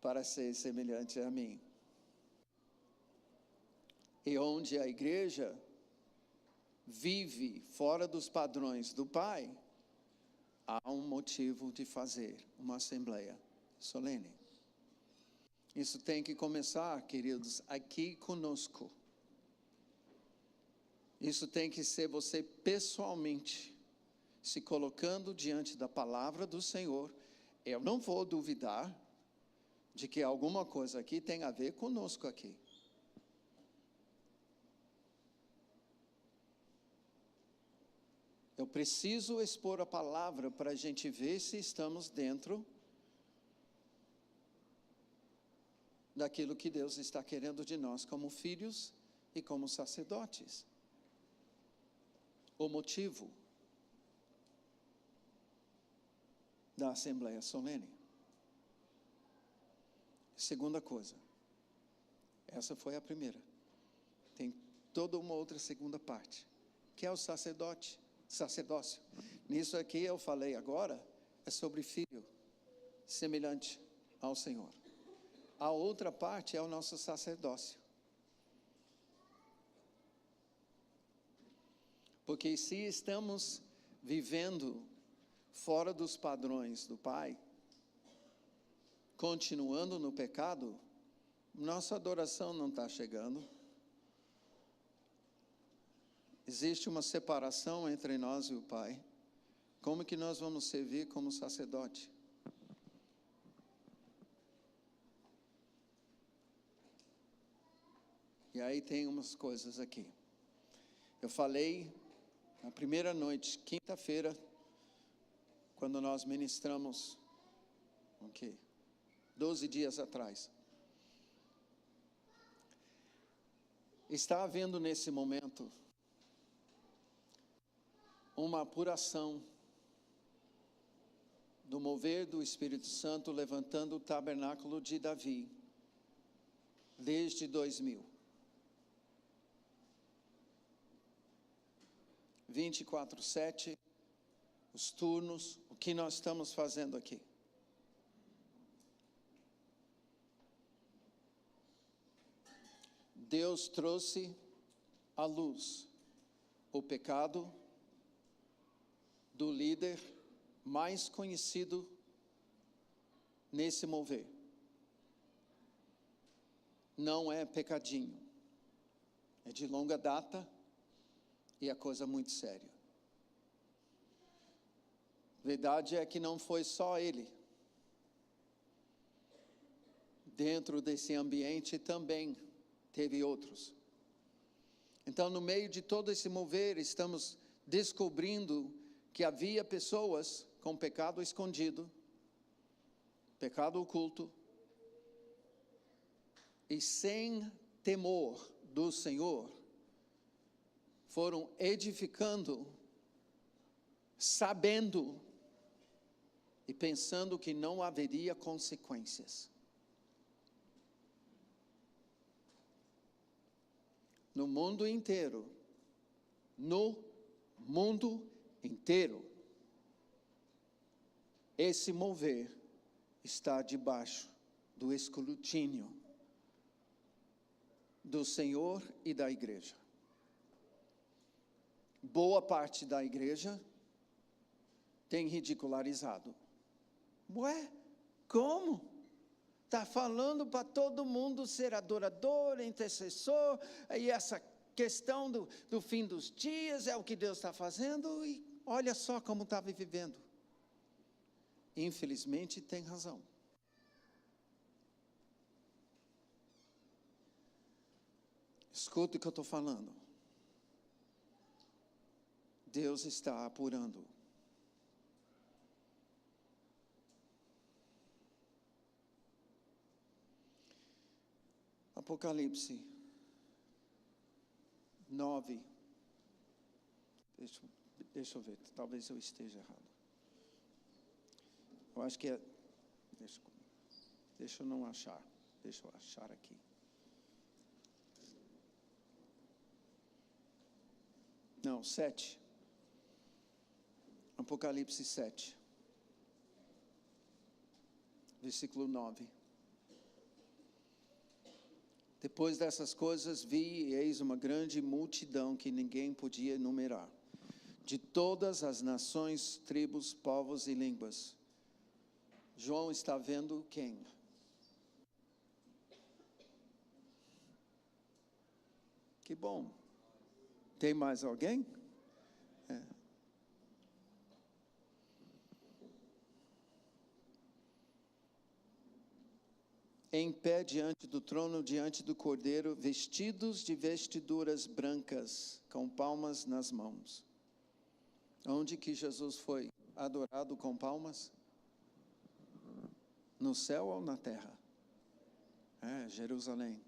para ser semelhante a mim. E onde a igreja vive fora dos padrões do Pai, há um motivo de fazer uma assembleia solene. Isso tem que começar, queridos, aqui conosco. Isso tem que ser você pessoalmente se colocando diante da palavra do Senhor. Eu não vou duvidar de que alguma coisa aqui tem a ver conosco aqui. Eu preciso expor a palavra para a gente ver se estamos dentro daquilo que Deus está querendo de nós como filhos e como sacerdotes. O motivo da Assembleia Solene. Segunda coisa. Essa foi a primeira. Tem toda uma outra segunda parte, que é o sacerdócio. Nisso aqui eu falei agora, é sobre filho, semelhante ao Senhor. A outra parte é o nosso sacerdócio. Porque se estamos vivendo fora dos padrões do Pai, continuando no pecado, nossa adoração não está chegando. Existe uma separação entre nós e o Pai. Como que nós vamos servir como sacerdote? E aí tem umas coisas aqui. Eu falei na primeira noite, quinta-feira, quando nós ministramos, 12 dias atrás. Está havendo nesse momento uma apuração do mover do Espírito Santo levantando o tabernáculo de Davi desde 2000. 24/7, os turnos, o que nós estamos fazendo aqui. Deus trouxe à luz o pecado do líder mais conhecido nesse mover. Não é pecadinho, é de longa data e é coisa muito séria. Verdade é que não foi só ele. Dentro desse ambiente também teve outros. Então, no meio de todo esse mover, estamos descobrindo que havia pessoas com pecado escondido, pecado oculto, e sem temor do Senhor, foram edificando, sabendo e pensando que não haveria consequências. No mundo inteiro, esse mover está debaixo do escrutínio do Senhor e da igreja. Boa parte da igreja tem ridicularizado. Ué, como? Está falando para todo mundo ser adorador, intercessor, e essa questão do fim dos dias é o que Deus está fazendo, e olha só como estava vivendo. Infelizmente tem razão. Escuta o que eu estou falando. Deus está apurando. Apocalipse 9. Deixa eu ver, talvez eu esteja errado. Eu acho que é. Deixa eu não achar. Deixa eu achar aqui. Não, 7. Apocalipse 7. Versículo 9. Depois dessas coisas vi e eis uma grande multidão que ninguém podia enumerar, de todas as nações, tribos, povos e línguas. João está vendo quem? Que bom. Tem mais alguém? Em pé diante do trono, diante do Cordeiro, vestidos de vestiduras brancas, com palmas nas mãos. Onde que Jesus foi adorado com palmas? No céu ou na terra? Jerusalém.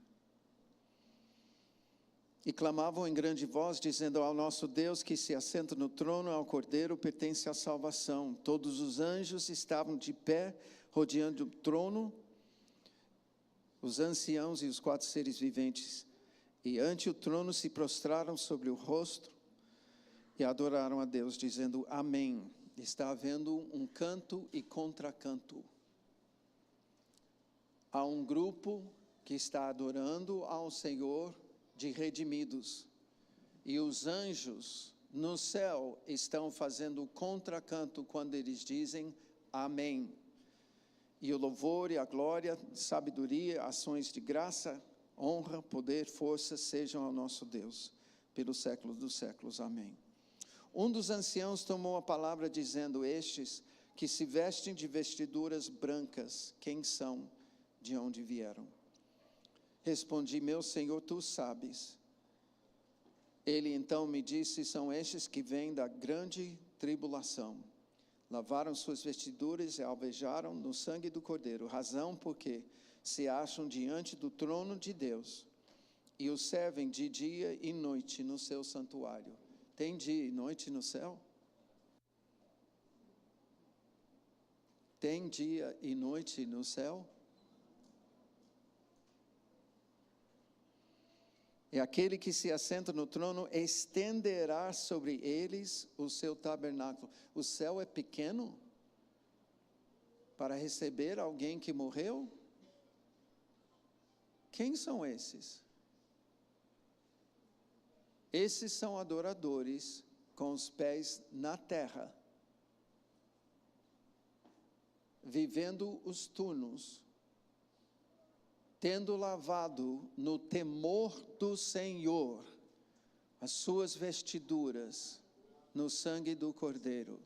E clamavam em grande voz, dizendo: ao nosso Deus que se assenta no trono, ao Cordeiro pertence a salvação. Todos os anjos estavam de pé, rodeando o trono, os anciãos e os 4 seres viventes, e ante o trono se prostraram sobre o rosto e adoraram a Deus, dizendo: amém. Está havendo um canto e contracanto. Há um grupo que está adorando ao Senhor de redimidos, e os anjos no céu estão fazendo contracanto quando eles dizem amém. E o louvor e a glória, sabedoria, ações de graça, honra, poder, força sejam ao nosso Deus, pelos séculos dos séculos. Amém. Um dos anciãos tomou a palavra dizendo: estes que se vestem de vestiduras brancas, quem são? De onde vieram? Respondi: meu Senhor, tu sabes. Ele então me disse: são estes que vêm da grande tribulação. Lavaram suas vestiduras e alvejaram no sangue do Cordeiro, razão porque se acham diante do trono de Deus e o servem de dia e noite no seu santuário. Tem dia e noite no céu? Tem dia e noite no céu? E aquele que se assenta no trono estenderá sobre eles o seu tabernáculo. O céu é pequeno para receber alguém que morreu? Quem são esses? Esses são adoradores com os pés na terra, vivendo os turnos, tendo lavado no temor do Senhor as suas vestiduras no sangue do Cordeiro.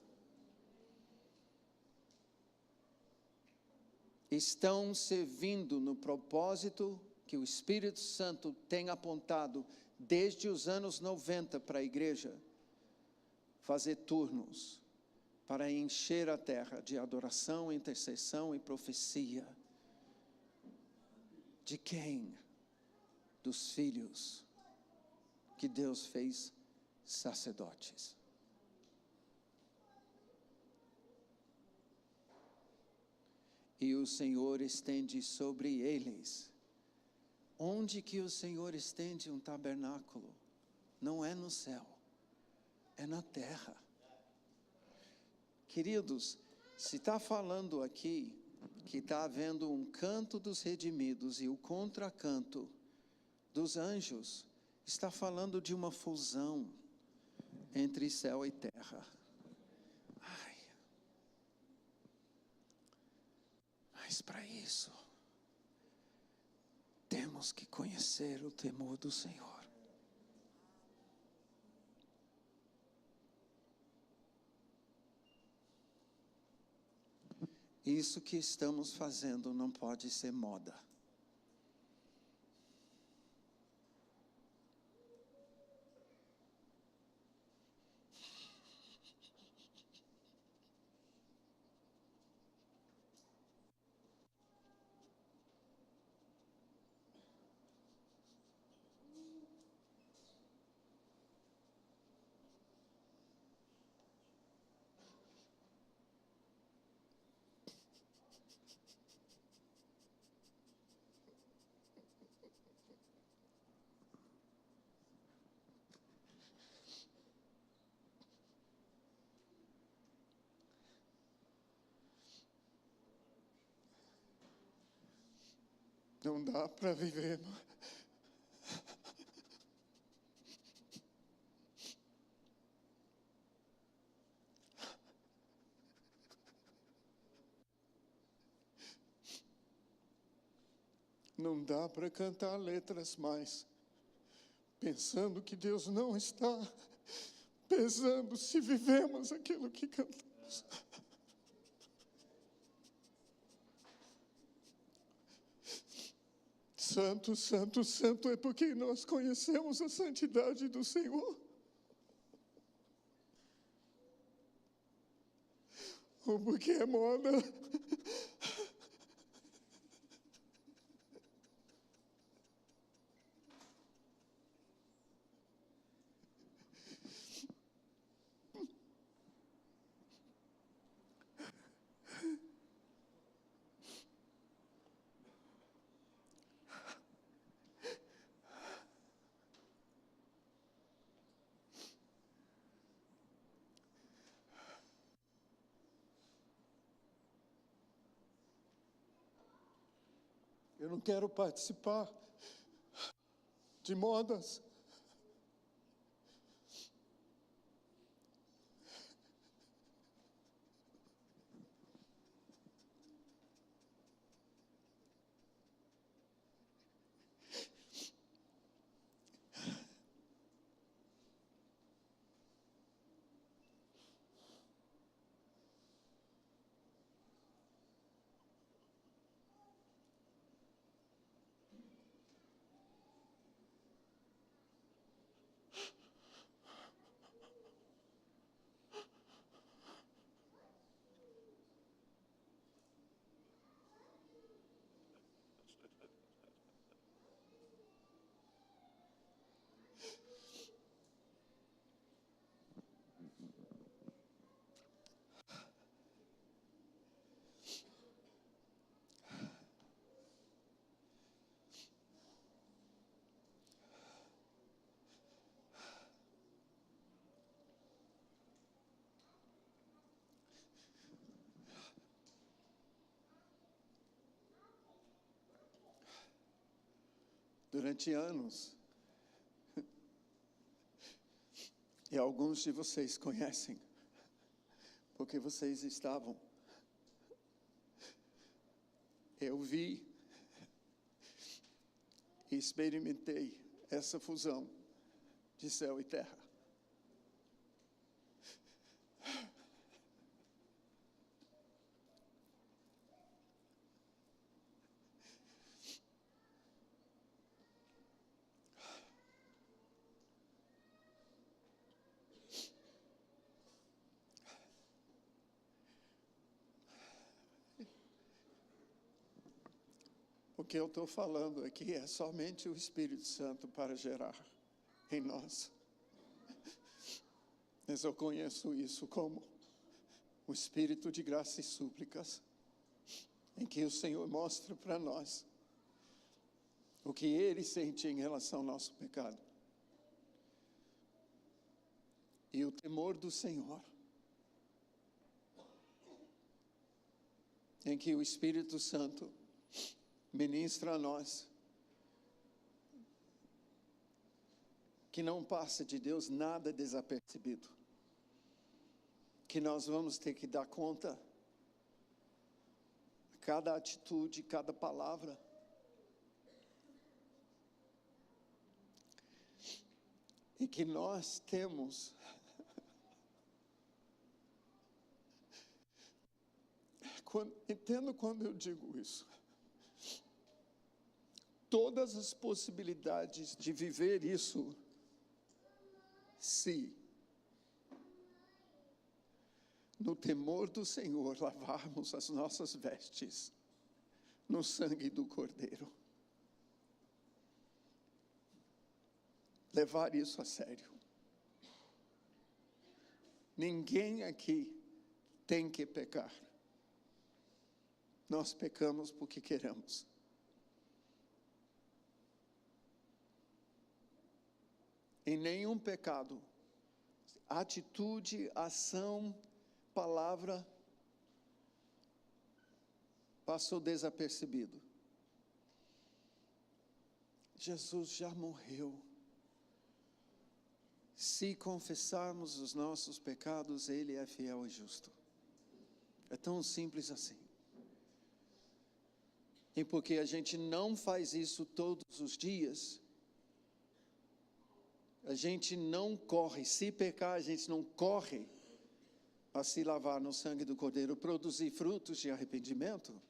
Estão servindo no propósito que o Espírito Santo tem apontado desde os anos 90 para a igreja, fazer turnos para encher a terra de adoração, intercessão e profecia. De quem? Dos filhos que Deus fez sacerdotes. E o Senhor estende sobre eles. Onde que o Senhor estende um tabernáculo? Não é no céu, é na terra. Queridos, se está falando aqui que está havendo um canto dos redimidos e o contracanto dos anjos, está falando de uma fusão entre céu e terra. Ai. Mas para isso, temos que conhecer o temor do Senhor. Isso que estamos fazendo não pode ser moda. Não dá para viver. Não dá para cantar letras mais, pensando que Deus não está, pensando se vivemos aquilo que cantamos. Santo, santo, santo é porque nós conhecemos a santidade do Senhor. Ou porque é moda. Eu não quero participar de modas. Durante anos, e alguns de vocês conhecem, porque vocês estavam, eu vi e experimentei essa fusão de céu e terra. O que eu estou falando aqui é somente o Espírito Santo para gerar em nós. Mas eu conheço isso como o Espírito de graça e súplicas, em que o Senhor mostra para nós o que Ele sente em relação ao nosso pecado. E o temor do Senhor, em que o Espírito Santo ministra a nós, que não passa de Deus nada desapercebido, que nós vamos ter que dar conta, cada atitude, cada palavra. E que nós temos entendo quando eu digo isso, todas as possibilidades de viver isso, se no temor do Senhor lavarmos as nossas vestes no sangue do Cordeiro. Levar isso a sério. Ninguém aqui tem que pecar. Nós pecamos porque queremos. Em nenhum pecado, atitude, ação, palavra, passou desapercebido. Jesus já morreu. Se confessarmos os nossos pecados, Ele é fiel e justo. É tão simples assim. E porque a gente não faz isso todos os dias, a gente não corre, se pecar, a gente não corre a se lavar no sangue do Cordeiro, produzir frutos de arrependimento,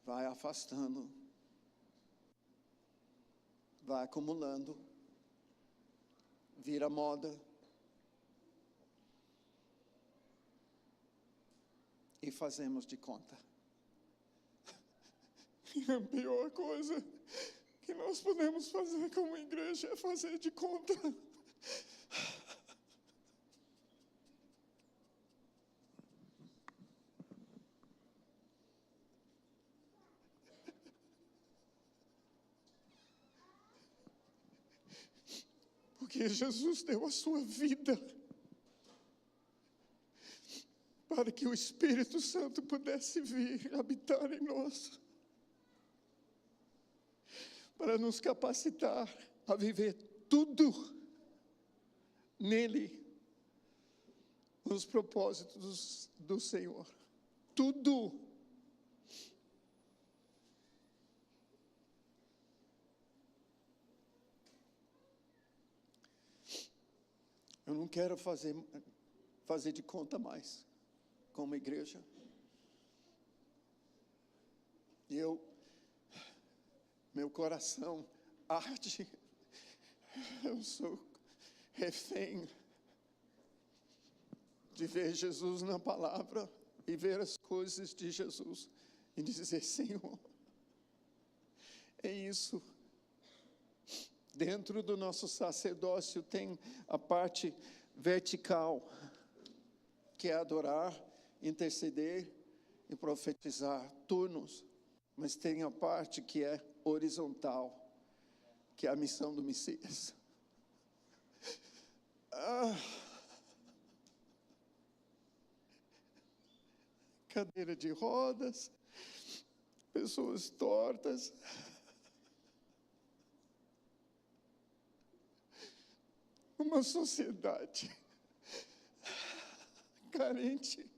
vai afastando, vai acumulando, vira moda, e fazemos de conta. E a pior coisa que nós podemos fazer como igreja é fazer de conta. Porque Jesus deu a sua vida para que o Espírito Santo pudesse vir habitar em nós, para nos capacitar a viver tudo nele, nos propósitos do Senhor. Tudo. Eu não quero fazer de conta mais, como igreja. Meu coração arde, eu sou refém de ver Jesus na palavra e ver as coisas de Jesus e dizer: Senhor, é isso. Dentro do nosso sacerdócio tem a parte vertical, que é adorar, interceder e profetizar, turnos. Mas tem a parte que é horizontal, que é a missão do Messias. Cadeira de rodas, pessoas tortas, uma sociedade carente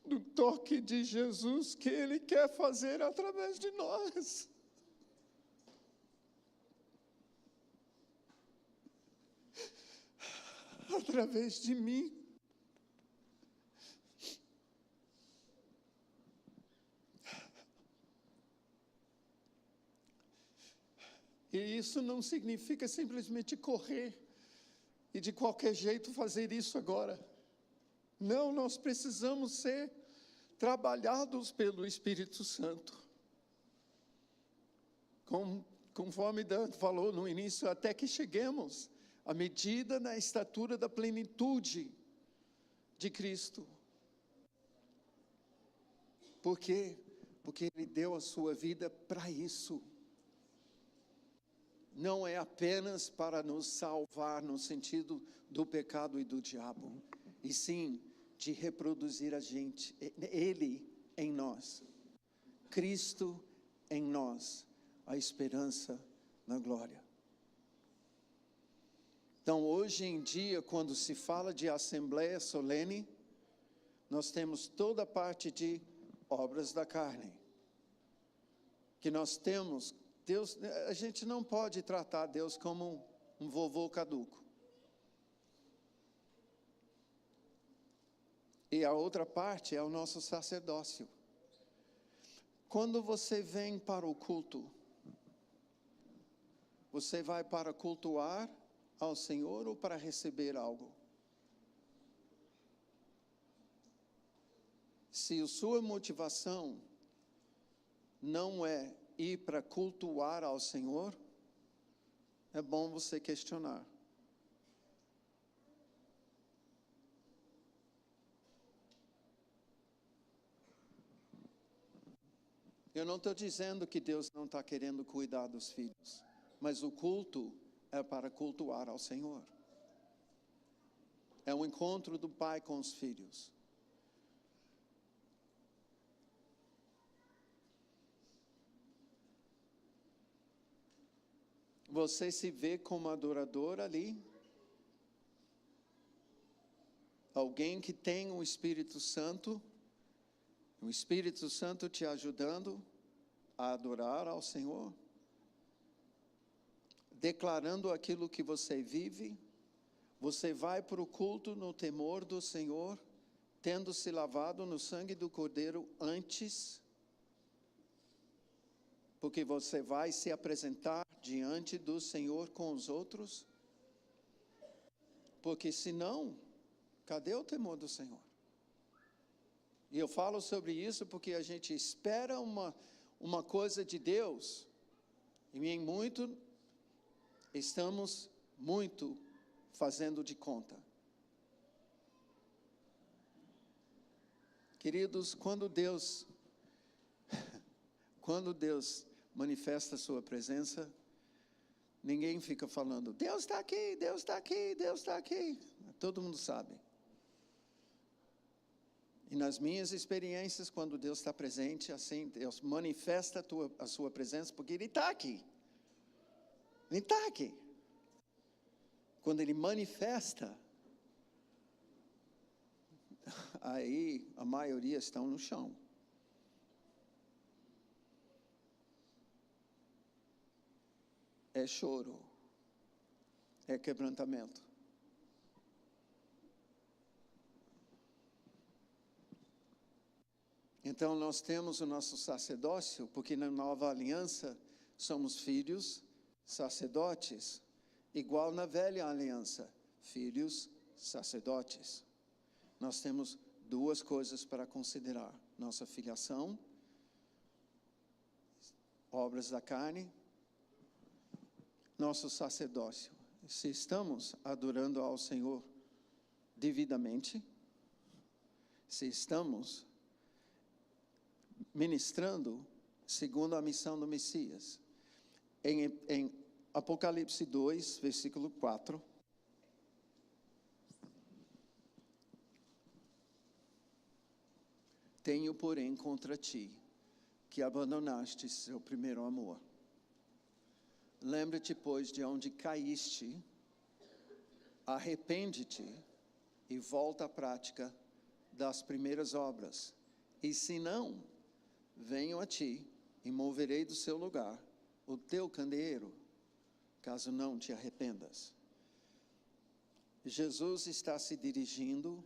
do toque de Jesus que Ele quer fazer através de nós. Através de mim. E isso não significa simplesmente correr e de qualquer jeito fazer isso agora. Não, nós precisamos ser trabalhados pelo Espírito Santo. Conforme Dan falou no início, até que cheguemos à medida na estatura da plenitude de Cristo. Por quê? Porque Ele deu a sua vida para isso. Não é apenas para nos salvar no sentido do pecado e do diabo, e sim de reproduzir a gente, Ele em nós, Cristo em nós, a esperança na glória. Então, hoje em dia, quando se fala de assembleia solene, nós temos toda a parte de obras da carne, que nós temos. Deus, a gente não pode tratar Deus como um vovô caduco. E a outra parte é o nosso sacerdócio. Quando você vem para o culto, você vai para cultuar ao Senhor ou para receber algo? Se a sua motivação não é ir para cultuar ao Senhor, é bom você questionar. Eu não estou dizendo que Deus não está querendo cuidar dos filhos, mas o culto é para cultuar ao Senhor. É um encontro do pai com os filhos. Você se vê como adorador ali? Alguém que tem o Espírito Santo te ajudando a adorar ao Senhor? Declarando aquilo que você vive? Você vai para o culto no temor do Senhor, tendo se lavado no sangue do Cordeiro antes? Porque você vai se apresentar diante do Senhor com os outros? Porque senão, cadê o temor do Senhor? E eu falo sobre isso porque a gente espera uma coisa de Deus, e em muito, estamos muito fazendo de conta. Queridos, quando Deus manifesta a sua presença, ninguém fica falando, Deus está aqui, Deus está aqui, Deus está aqui. Todo mundo sabe. E nas minhas experiências, quando Deus está presente, assim, Deus manifesta a sua presença, porque Ele está aqui. Ele está aqui. Quando Ele manifesta, aí a maioria estão no chão. É choro, é quebrantamento. Então nós temos o nosso sacerdócio, porque na nova aliança somos filhos, sacerdotes, igual na velha aliança, filhos, sacerdotes. Nós temos duas coisas para considerar: nossa filiação, obras da carne, nosso sacerdócio. Se estamos adorando ao Senhor devidamente, se estamos ministrando segundo a missão do Messias. Em Apocalipse 2, versículo 4. Tenho, porém, contra ti, que abandonaste seu primeiro amor. Lembra-te, pois, de onde caíste, arrepende-te e volta à prática das primeiras obras. E se não, venho a ti e moverei do seu lugar o teu candeeiro, caso não te arrependas. Jesus está se dirigindo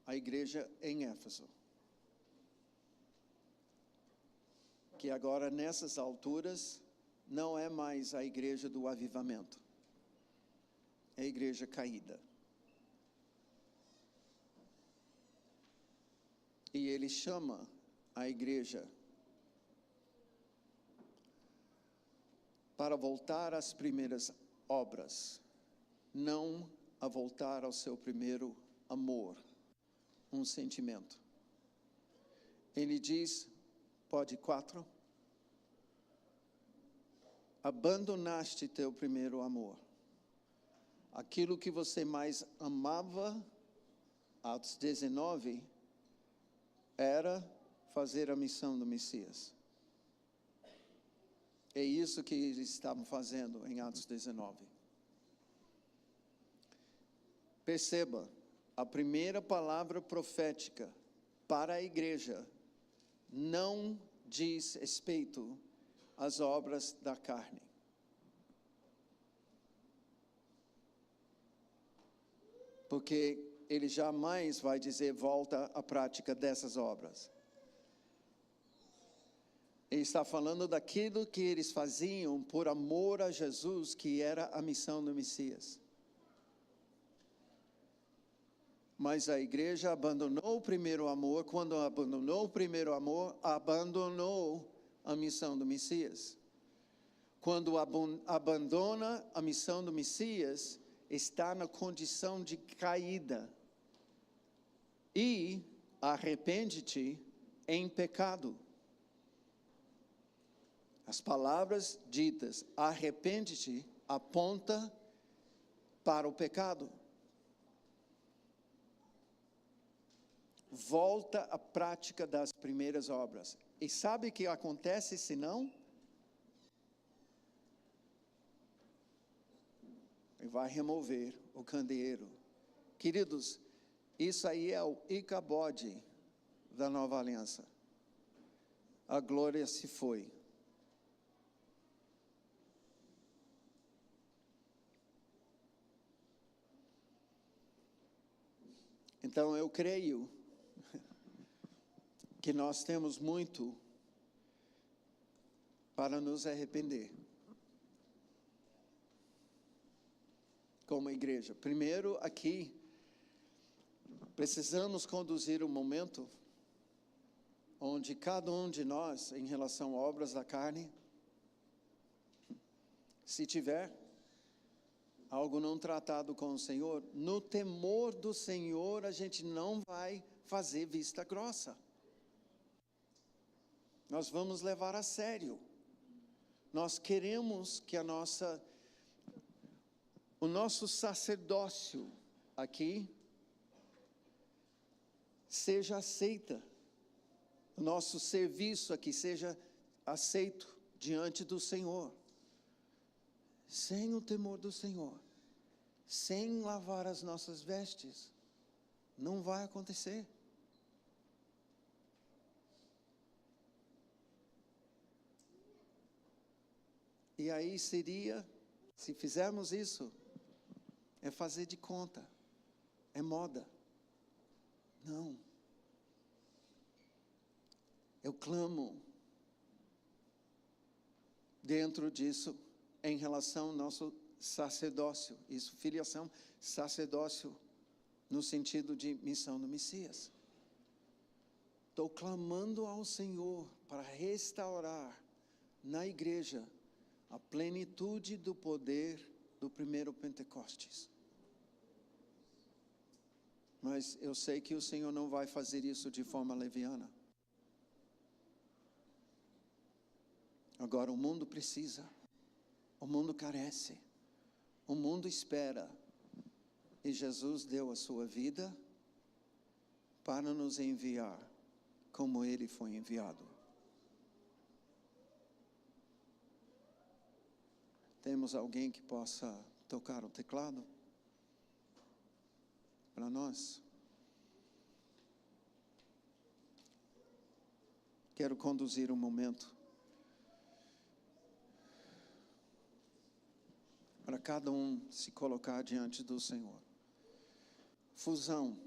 à igreja em Éfeso, que agora nessas alturas não é mais a igreja do avivamento, é a igreja caída. E ele chama a igreja para voltar às primeiras obras. não a voltar ao seu primeiro amor, um sentimento. Ele diz, pode 4, abandonaste teu primeiro amor. Aquilo que você mais amava, Atos 19, era fazer a missão do Messias. É isso que eles estavam fazendo em Atos 19. Perceba, a primeira palavra profética para a igreja não diz respeito às obras da carne. Porque ele jamais vai dizer volta à prática dessas obras. Ele está falando daquilo que eles faziam por amor a Jesus, que era a missão do Messias. Mas a igreja abandonou o primeiro amor. Quando abandonou o primeiro amor, abandonou a missão do Messias. Quando abandona a missão do Messias, está na condição de caída. E arrepende-te em pecado. As palavras ditas, arrepende-te, aponta para o pecado. Volta à prática das primeiras obras. E sabe o que acontece se não? Ele vai remover o candeeiro. Queridos, isso aí é o Icabode da nova aliança. A glória se foi. Então eu creio que nós temos muito para nos arrepender. Como igreja. Primeiro, aqui, precisamos conduzir um momento onde cada um de nós, em relação a obras da carne, se tiver algo não tratado com o Senhor, no temor do Senhor, a gente não vai fazer vista grossa. Nós vamos levar a sério. Nós queremos que o nosso sacerdócio aqui seja aceita. O nosso serviço aqui seja aceito diante do Senhor. Sem o temor do Senhor, sem lavar as nossas vestes, não vai acontecer. E aí seria, se fizermos isso, é fazer de conta, é moda. Não. Eu clamo dentro disso, em relação ao nosso sacerdócio, isso, filiação, sacerdócio, no sentido de missão do Messias. Estou clamando ao Senhor para restaurar na igreja a plenitude do poder do primeiro Pentecostes. Mas eu sei que o Senhor não vai fazer isso de forma leviana. Agora o mundo precisa. O mundo carece, o mundo espera, e Jesus deu a sua vida para nos enviar, como Ele foi enviado. Temos alguém que possa tocar o teclado para nós? Quero conduzir um momento para cada um se colocar diante do Senhor. Fusão.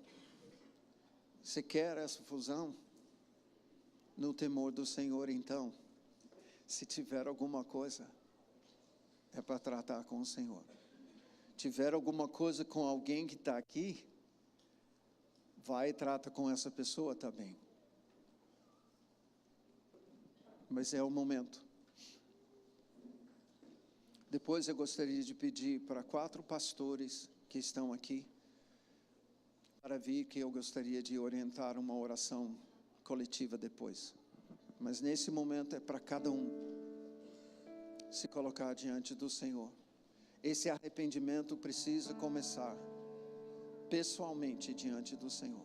Você quer essa fusão? No temor do Senhor, então, se tiver alguma coisa, é para tratar com o Senhor. Tiver alguma coisa com alguém que está aqui, vai e trata com essa pessoa também. Mas é o momento. Depois eu gostaria de pedir para 4 pastores que estão aqui para vir, que eu gostaria de orientar uma oração coletiva depois. Mas nesse momento é para cada um se colocar diante do Senhor. Esse arrependimento precisa começar pessoalmente diante do Senhor.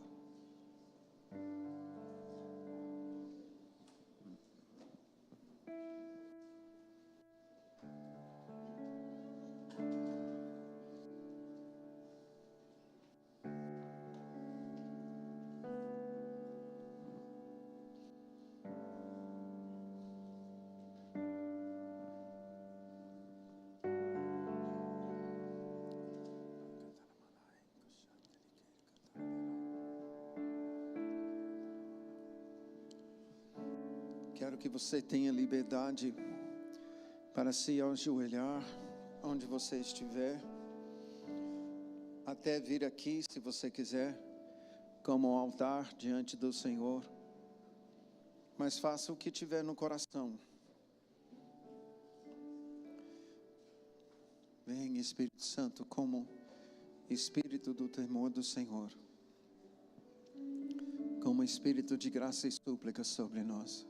Quero que você tenha liberdade para se ajoelhar onde você estiver, até vir aqui, se você quiser, como um altar diante do Senhor. Mas faça o que tiver no coração. Vem, Espírito Santo, como Espírito do temor do Senhor, como Espírito de graça e súplica sobre nós.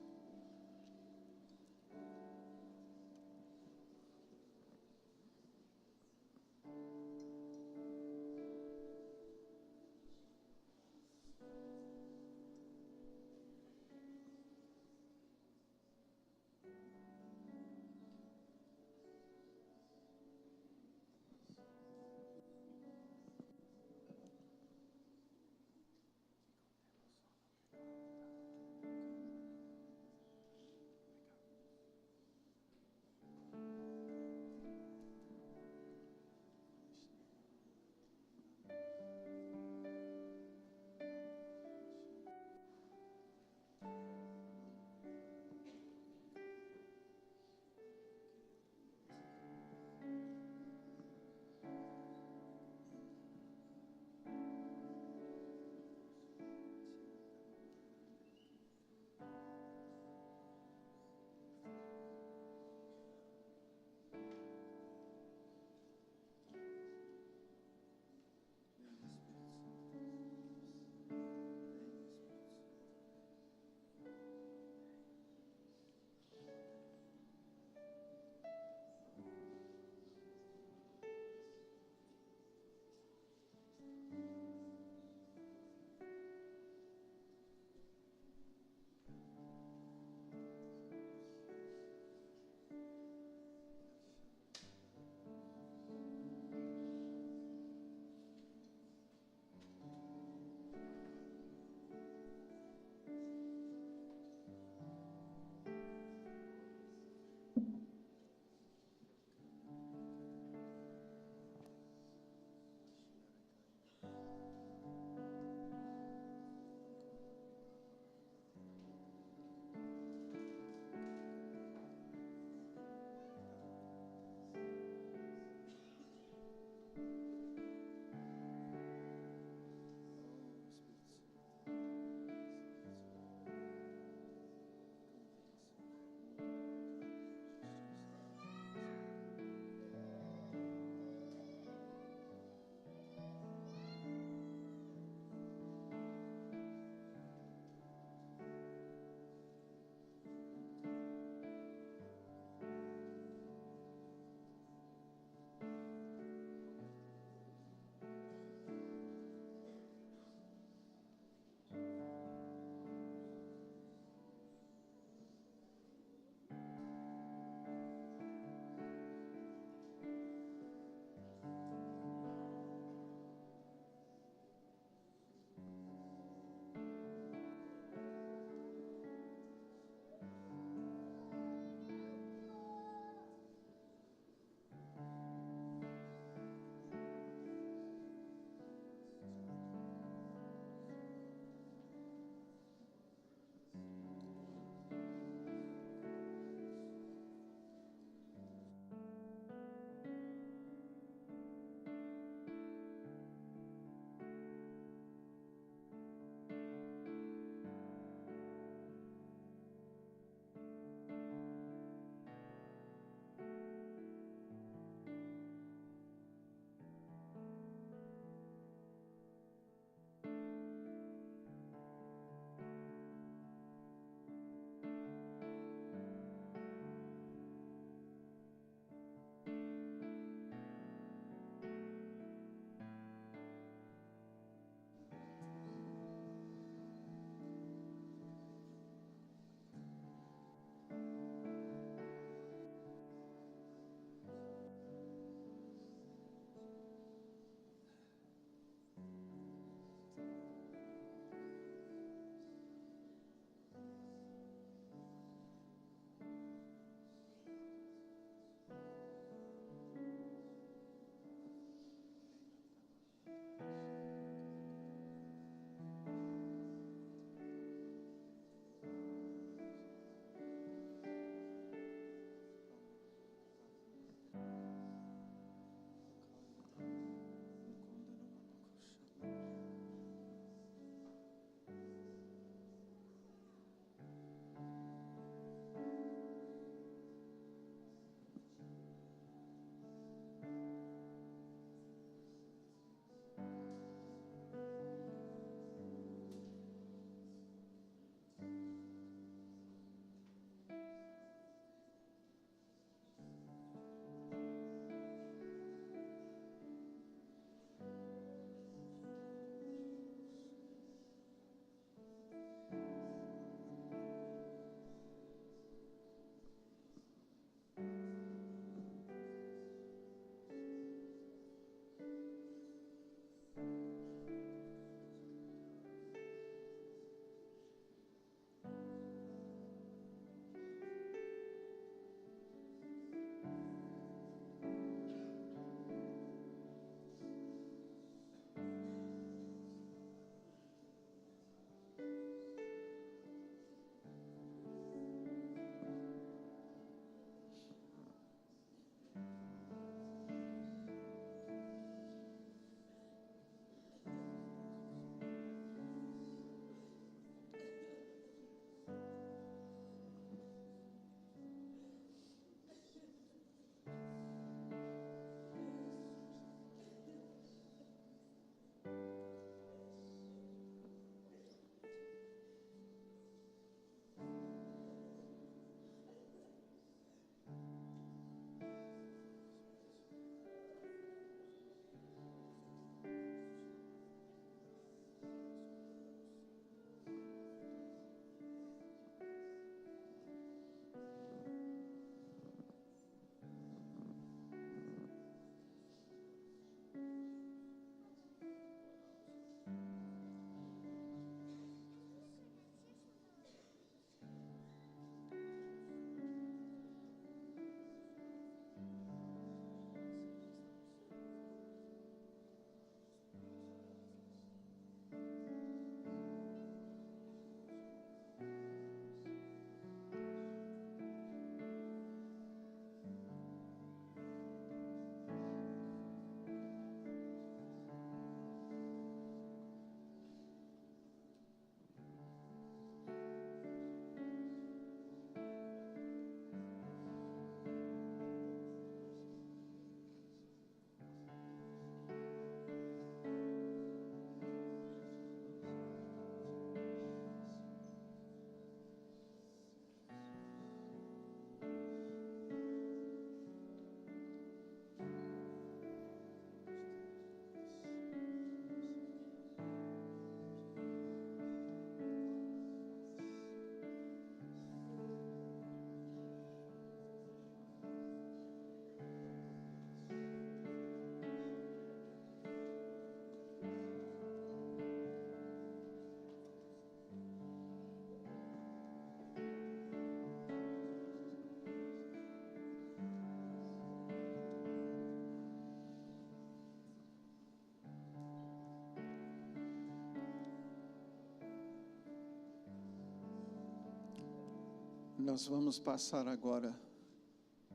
Nós vamos passar agora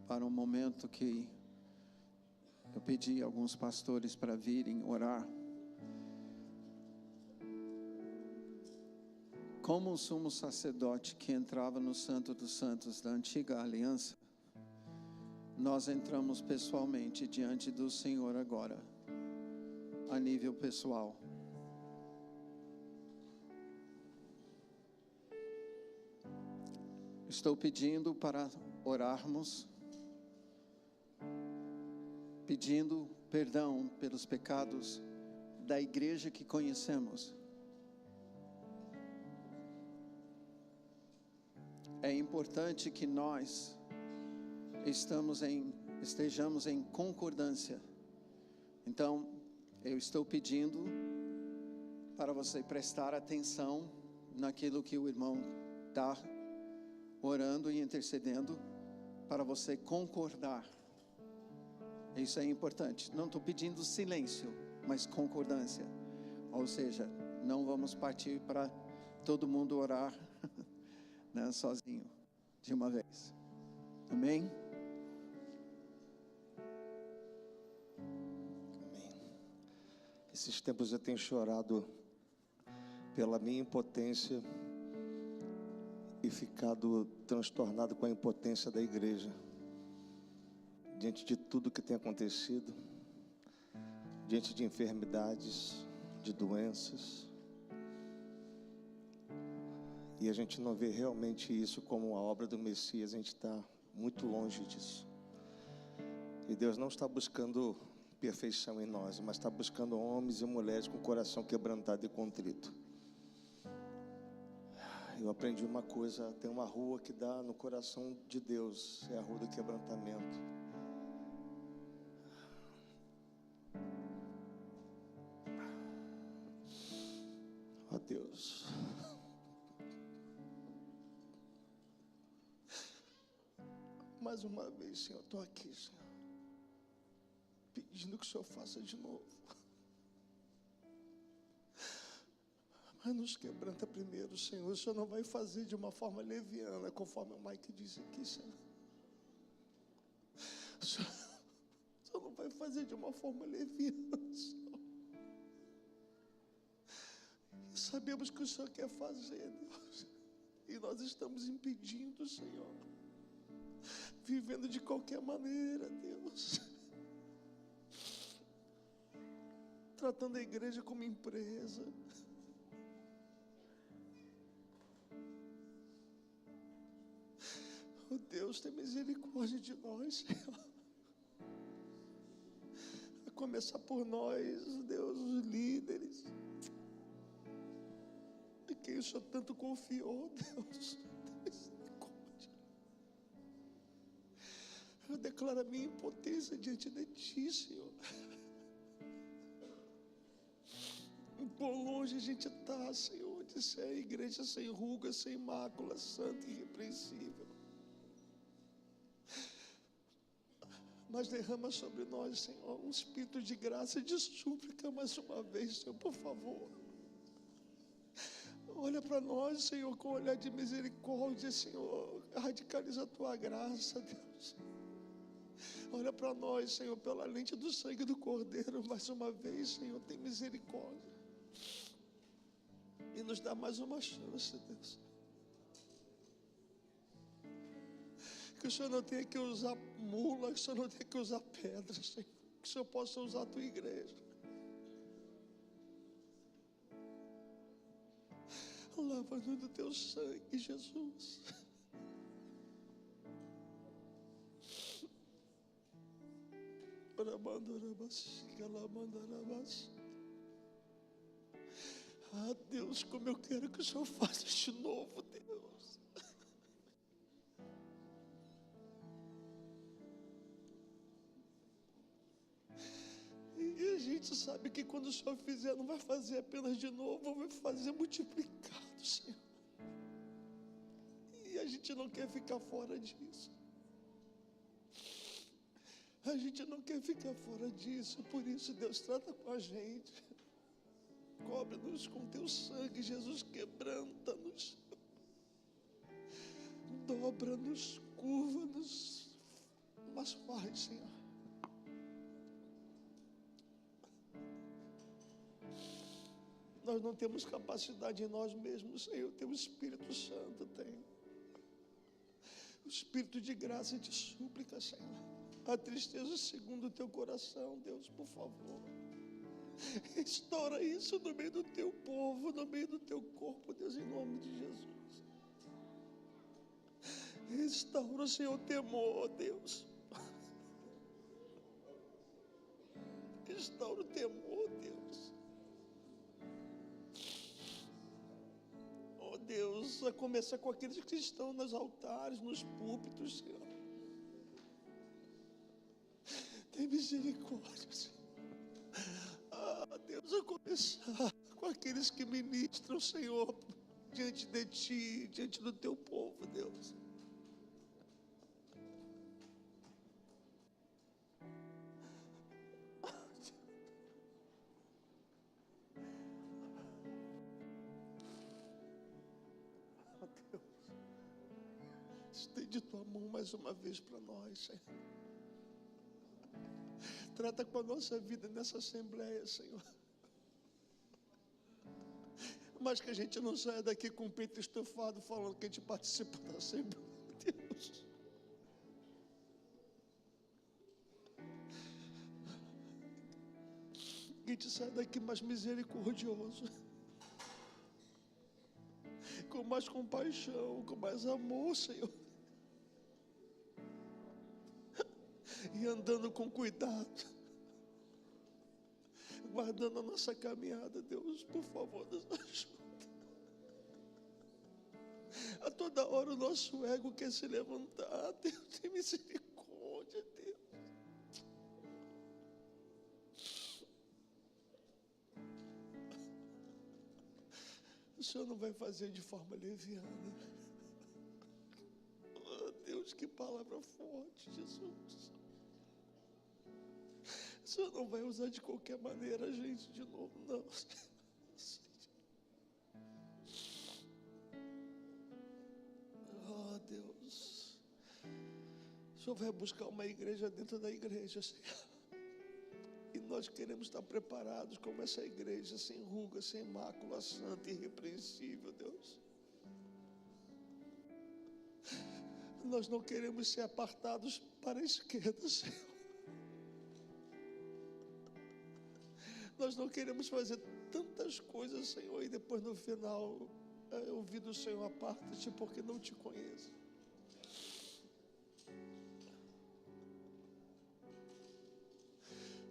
para um momento que eu pedi a alguns pastores para virem orar. Como o sumo sacerdote que entrava no Santo dos Santos da antiga aliança, nós entramos pessoalmente diante do Senhor agora, a nível pessoal. Estou pedindo para orarmos, pedindo perdão pelos pecados da igreja que conhecemos. É importante que nós estejamos em concordância. Então, eu estou pedindo para você prestar atenção naquilo que o irmão está orando e intercedendo, para você concordar. Isso é importante. Não estou pedindo silêncio, mas concordância. Ou seja, não vamos partir para todo mundo orar né, sozinho, de uma vez. Amém? Esses tempos eu tenho chorado pela minha impotência e ficado transtornado com a impotência da igreja, diante de tudo que tem acontecido, diante de enfermidades, de doenças, e a gente não vê realmente isso como a obra do Messias. A gente está muito longe disso, e Deus não está buscando perfeição em nós, mas está buscando homens e mulheres com o coração quebrantado e contrito. Eu aprendi uma coisa: tem uma rua que dá no coração de Deus, é a rua do quebrantamento. Ó Deus, mais uma vez, Senhor, estou aqui, Senhor, pedindo que o Senhor faça de novo. Mas nos quebranta primeiro, Senhor. O Senhor não vai fazer de uma forma leviana, conforme o Mike disse aqui, Senhor. O Senhor não vai fazer de uma forma leviana, Senhor. E sabemos que o Senhor quer fazer, Deus. E nós estamos impedindo, Senhor, vivendo de qualquer maneira, Deus, tratando a igreja como empresa. Oh Deus, tem misericórdia de nós, Senhor. A começar por nós, Deus, os líderes, em quem o Senhor tanto confiou, Deus, tem misericórdia. Eu declaro a minha impotência diante de Ti, Senhor. O quão longe a gente está, Senhor, de ser a igreja sem ruga, sem mácula, santa e irrepreensível. Mas derrama sobre nós, Senhor, um espírito de graça e de súplica mais uma vez, Senhor, por favor. Olha para nós, Senhor, com um olhar de misericórdia, Senhor. Radicaliza a Tua graça, Deus. Olha para nós, Senhor, pela lente do sangue do Cordeiro, mais uma vez, Senhor, tem misericórdia. E nos dá mais uma chance, Deus. Que o Senhor não tenha que usar mula, que o Senhor não tenha que usar pedra, Senhor. Que o Senhor possa usar a Tua igreja. Lava-nos do Teu sangue, Jesus. Ah, Deus, como eu quero que o Senhor faça de novo, Deus. E a gente sabe que quando o Senhor fizer, não vai fazer apenas de novo, vai fazer multiplicado, Senhor. E a gente não quer ficar fora disso. A gente não quer ficar fora disso. Por isso, Deus, trata com a gente. Cobre-nos com Teu sangue, Jesus, quebranta-nos. dobra-nos, curva-nos, mas faz, Senhor. Nós não temos capacidade em nós mesmos, Senhor. Teu Espírito Santo tem. O Espírito de graça e de súplica, Senhor. A tristeza segundo o teu coração, Deus, por favor. Restaura isso no meio do teu povo, no meio do teu corpo, Deus, em nome de Jesus. Restaura, Senhor, o temor, Deus. Restaura o temor, Deus. Oh, Deus, a começar com aqueles que estão nos altares, nos púlpitos, Senhor. Tem misericórdia, Senhor. Ah, Deus, a começar com aqueles que ministram, Senhor, diante de Ti, diante do Teu povo, Deus. Estende tua mão mais uma vez para nós, Senhor. Trata com a nossa vida nessa assembleia, Senhor. Mas que a gente não saia daqui com o peito estufado falando que a gente participa da assembleia, Deus. Que a gente saia daqui mais misericordioso, com mais compaixão, com mais amor, Senhor. E andando com cuidado, guardando a nossa caminhada, Deus, por favor, nos ajuda. A toda hora o nosso ego quer se levantar, Deus, tem misericórdia, Deus. O Senhor não vai fazer de forma leviana. Oh, Deus, que palavra forte, Jesus. O Senhor não vai usar de qualquer maneira a gente de novo, não. Oh, Deus. O Senhor vai buscar uma igreja dentro da igreja, Senhor. E nós queremos estar preparados como essa igreja, sem ruga, sem mácula, santa e irrepreensível, Deus. Nós não queremos ser apartados para a esquerda, Senhor. Nós não queremos fazer tantas coisas, Senhor, e depois no final ouvir do Senhor: aparta-te, porque não te conheço.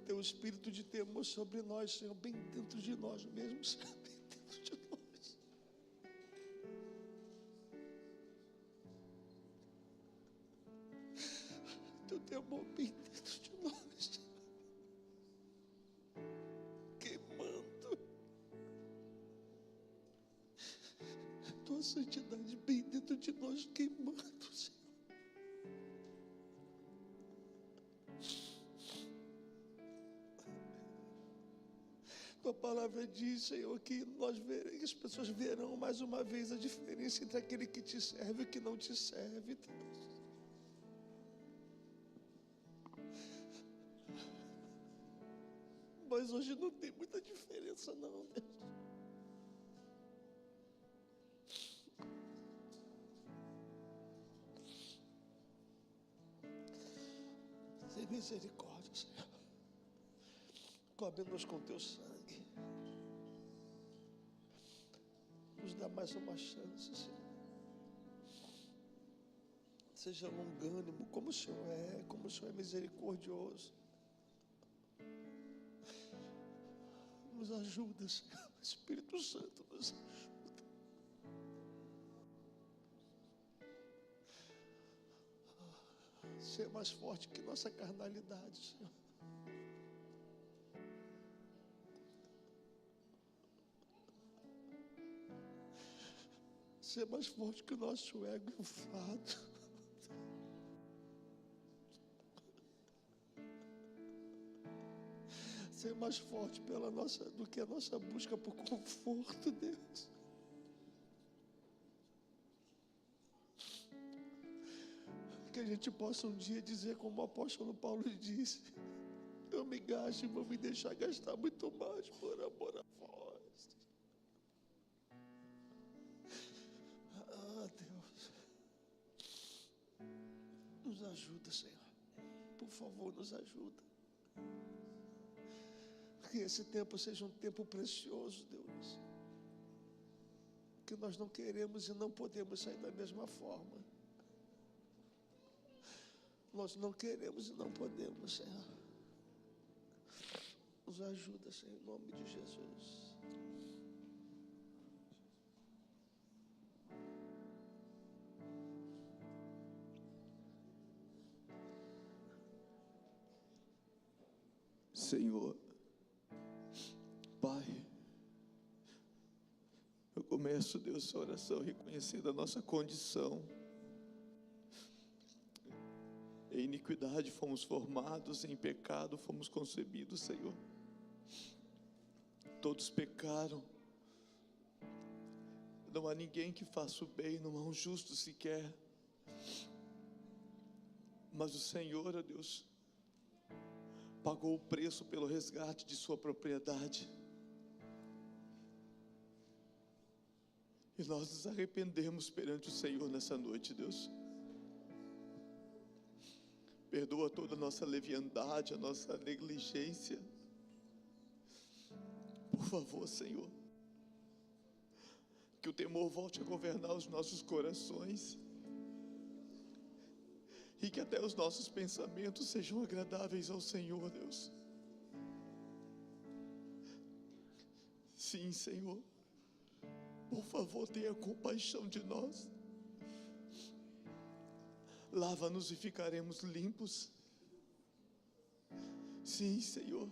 Teu espírito de temor sobre nós, Senhor, bem dentro de nós mesmos, bem dentro de nós. Teu temor bem dentro de nós, queimando. Tua santidade bem dentro de nós, queimando, Senhor. Tua palavra diz, Senhor, que as pessoas verão mais uma vez a diferença entre aquele que te serve e o que não te serve, Deus. Mas hoje não tem muita diferença, não, Deus. Tem misericórdia, Senhor. Cobre-nos com teu sangue. Nos dá mais uma chance, Senhor. Seja longânimo, como o Senhor é, como o Senhor é misericordioso. Nos ajuda, Senhor. Espírito Santo, nos ajuda. Ser mais forte que nossa carnalidade, Senhor. Ser mais forte que o nosso ego inflado. Ser mais forte do que a nossa busca por conforto, Deus. a gente possa um dia dizer como o apóstolo Paulo disse: eu me gasto e vou me deixar gastar muito mais por amor a vós. Ah, Deus, nos ajuda, Senhor. Por favor, nos ajuda. Que esse tempo seja um tempo precioso, Deus. Que nós não queremos e não podemos sair da mesma forma. Nós não queremos e não podemos, Senhor. Nos ajuda, Senhor, em nome de Jesus. Senhor, Pai, eu começo, Deus, essa oração reconhecendo a nossa condição. Em iniquidade fomos formados, em pecado fomos concebidos, Senhor. Todos pecaram. Não há ninguém que faça o bem, não há um justo sequer. Mas o Senhor, ó Deus, pagou o preço pelo resgate de sua propriedade. E nós nos arrependemos perante o Senhor nessa noite, Deus. Perdoa toda a nossa leviandade, a nossa negligência. Por favor, Senhor, que o temor volte a governar os nossos corações e que até os nossos pensamentos sejam agradáveis ao Senhor, Deus. Sim, Senhor, por favor, tenha compaixão de nós. Lava-nos e ficaremos limpos. Sim, Senhor.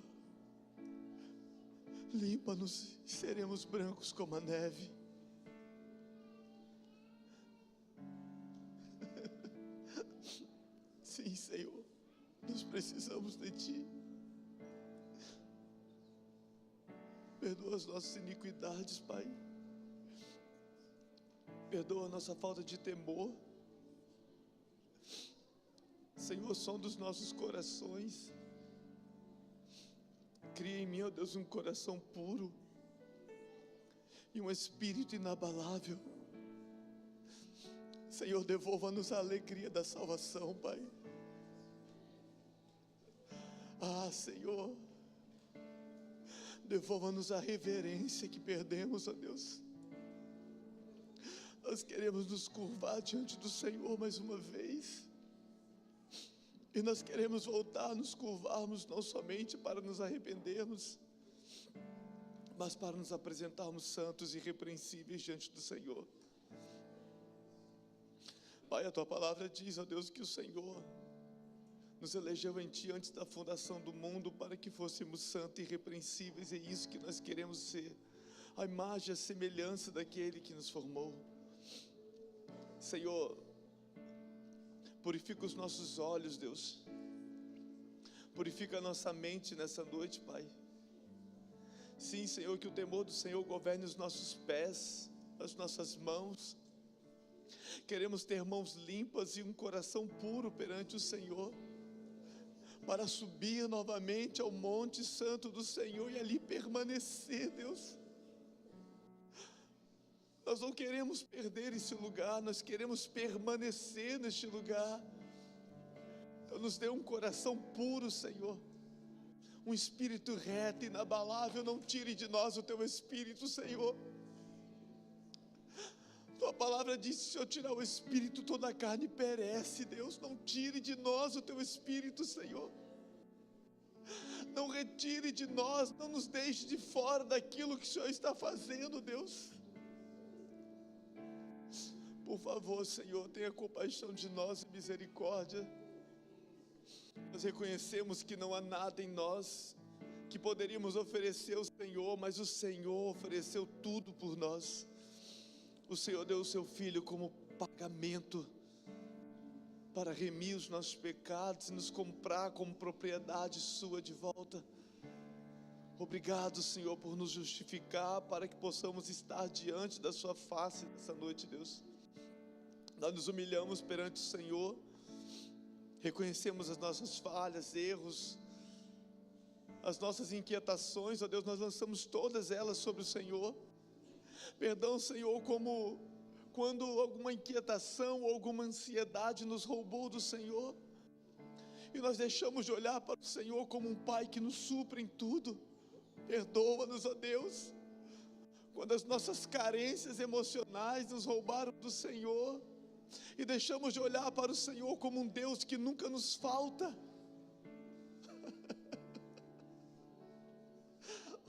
Limpa-nos e seremos brancos como a neve. Sim, Senhor. Nós precisamos de Ti. Perdoa as nossas iniquidades, Pai. Perdoa a nossa falta de temor. Senhor, sonda os nossos corações. Cria em mim, ó Deus, um coração puro e um espírito inabalável. Senhor, devolva-nos a alegria da salvação, Pai. Ah, Senhor, devolva-nos a reverência que perdemos, ó Deus. Nós queremos nos curvar diante do Senhor mais uma vez. E nós queremos voltar a nos curvarmos, não somente para nos arrependermos, mas para nos apresentarmos santos e irrepreensíveis diante do Senhor. Pai, a Tua palavra diz, ó Deus, que o Senhor nos elegeu em Ti antes da fundação do mundo para que fôssemos santos e irrepreensíveis. É isso que nós queremos ser, a imagem e a semelhança daquele que nos formou. Senhor, purifica os nossos olhos, Deus. Purifica a nossa mente nessa noite, Pai. Sim, Senhor, que o temor do Senhor governe os nossos pés, as nossas mãos. Queremos ter mãos limpas e um coração puro perante o Senhor, para subir novamente ao monte santo do Senhor e ali permanecer, Deus. Nós não queremos perder esse lugar, nós queremos permanecer neste lugar. Então nos dê um coração puro, Senhor, um espírito reto, inabalável. Não tire de nós o Teu Espírito, Senhor. Tua palavra diz: se eu tirar o Espírito, toda a carne perece. Deus, não tire de nós o Teu Espírito, Senhor. Não retire de nós, não nos deixe de fora daquilo que o Senhor está fazendo, Deus. Por favor, Senhor, tenha compaixão de nós e misericórdia. Nós reconhecemos que não há nada em nós que poderíamos oferecer ao Senhor, mas o Senhor ofereceu tudo por nós. O Senhor deu o Seu Filho como pagamento para remir os nossos pecados e nos comprar como propriedade Sua de volta. Obrigado, Senhor, por nos justificar, para que possamos estar diante da Sua face nessa noite, Deus. Nós nos humilhamos perante o Senhor reconhecemos as nossas falhas, erros, as nossas inquietações, ó Deus, nós lançamos todas elas sobre o Senhor. Perdão, Senhor, como quando alguma inquietação ou alguma ansiedade nos roubou do Senhor, e nós deixamos de olhar para o Senhor como um Pai que nos supre em tudo. Perdoa-nos, ó Deus, quando as nossas carências emocionais nos roubaram do Senhor, e deixamos de olhar para o Senhor como um Deus que nunca nos falta.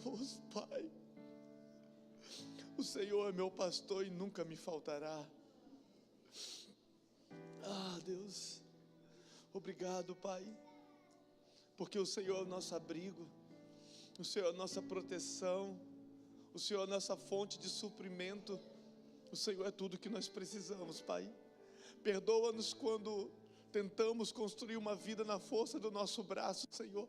Oh, Pai, o Senhor é meu pastor e nunca me faltará. Ah, Deus, obrigado, Pai, porque o Senhor é o nosso abrigo, o Senhor é a nossa proteção, o Senhor é a nossa fonte de suprimento, o Senhor é tudo que nós precisamos, Pai. Perdoa-nos quando tentamos construir uma vida na força do nosso braço, Senhor.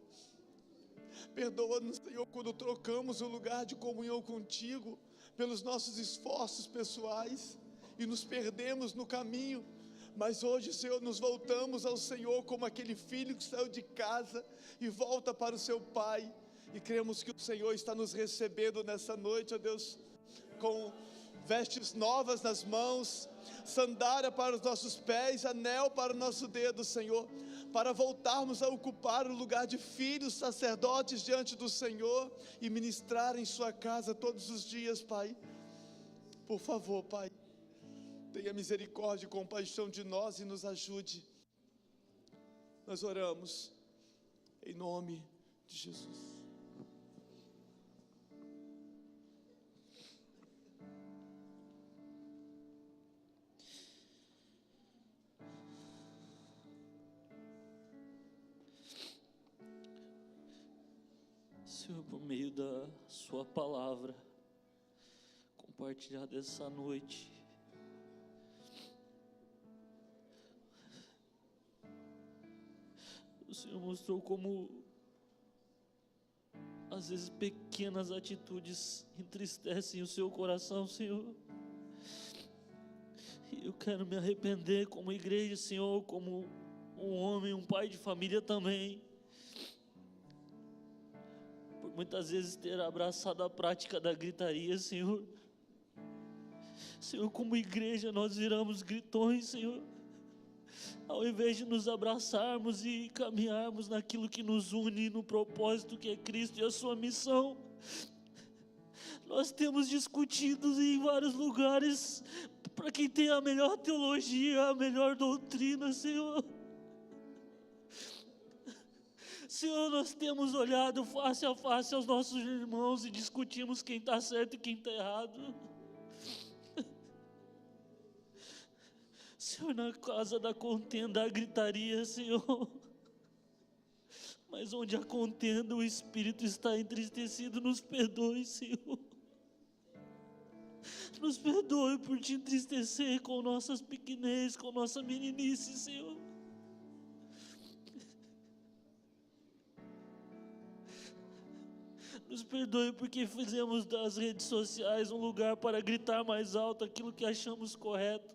Perdoa-nos, Senhor, quando trocamos o lugar de comunhão contigo pelos nossos esforços pessoais e nos perdemos no caminho. Mas hoje, Senhor, nos voltamos ao Senhor como aquele filho que saiu de casa e volta para o seu pai. E cremos que o Senhor está nos recebendo nessa noite, ó Deus, com vestes novas nas mãos, sandália para os nossos pés, anel para o nosso dedo, Senhor, para voltarmos a ocupar o lugar de filhos sacerdotes diante do Senhor e ministrar em sua casa todos os dias, Pai. Por favor, Pai, tenha misericórdia e compaixão de nós e nos ajude. Nós oramos em nome de Jesus. Senhor, por meio da sua palavra compartilhada essa noite, o Senhor mostrou como às vezes pequenas atitudes entristecem o seu coração, Senhor. E eu quero me arrepender como igreja, Senhor, como um homem, um pai de família também, por muitas vezes ter abraçado a prática da gritaria, Senhor. Senhor, como igreja nós viramos gritões, Senhor, ao invés de nos abraçarmos e caminharmos naquilo que nos une no propósito que é Cristo e a sua missão. Nós temos discutido em vários lugares para quem tem a melhor teologia, a melhor doutrina, Senhor. Senhor, nós temos olhado face a face aos nossos irmãos e discutimos quem está certo e quem está errado. Senhor, na casa da contenda, a gritaria, Senhor. Mas onde a contenda, o Espírito está entristecido, nos perdoe, Senhor. Nos perdoe por te entristecer com nossas pequenez, com nossa meninice, Senhor. Nos perdoe porque fizemos das redes sociais um lugar para gritar mais alto aquilo que achamos correto,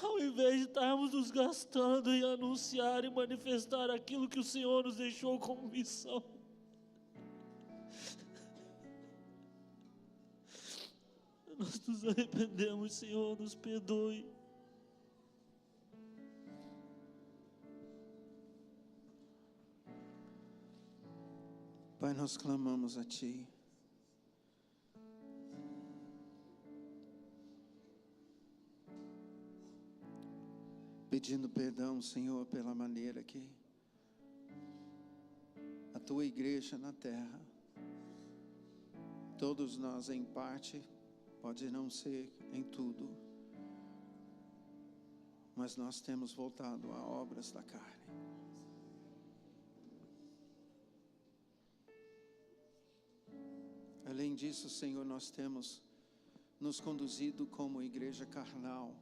ao invés de estarmos nos gastando em anunciar e manifestar aquilo que o Senhor nos deixou como missão. Nós nos arrependemos, Senhor, nos perdoe. Pai, nós clamamos a Ti. Pedindo perdão, Senhor, pela maneira que a Tua igreja na terra, todos nós em parte, pode não ser em tudo, mas nós temos voltado a obras da carne. Além disso, Senhor, nós temos nos conduzido como igreja carnal,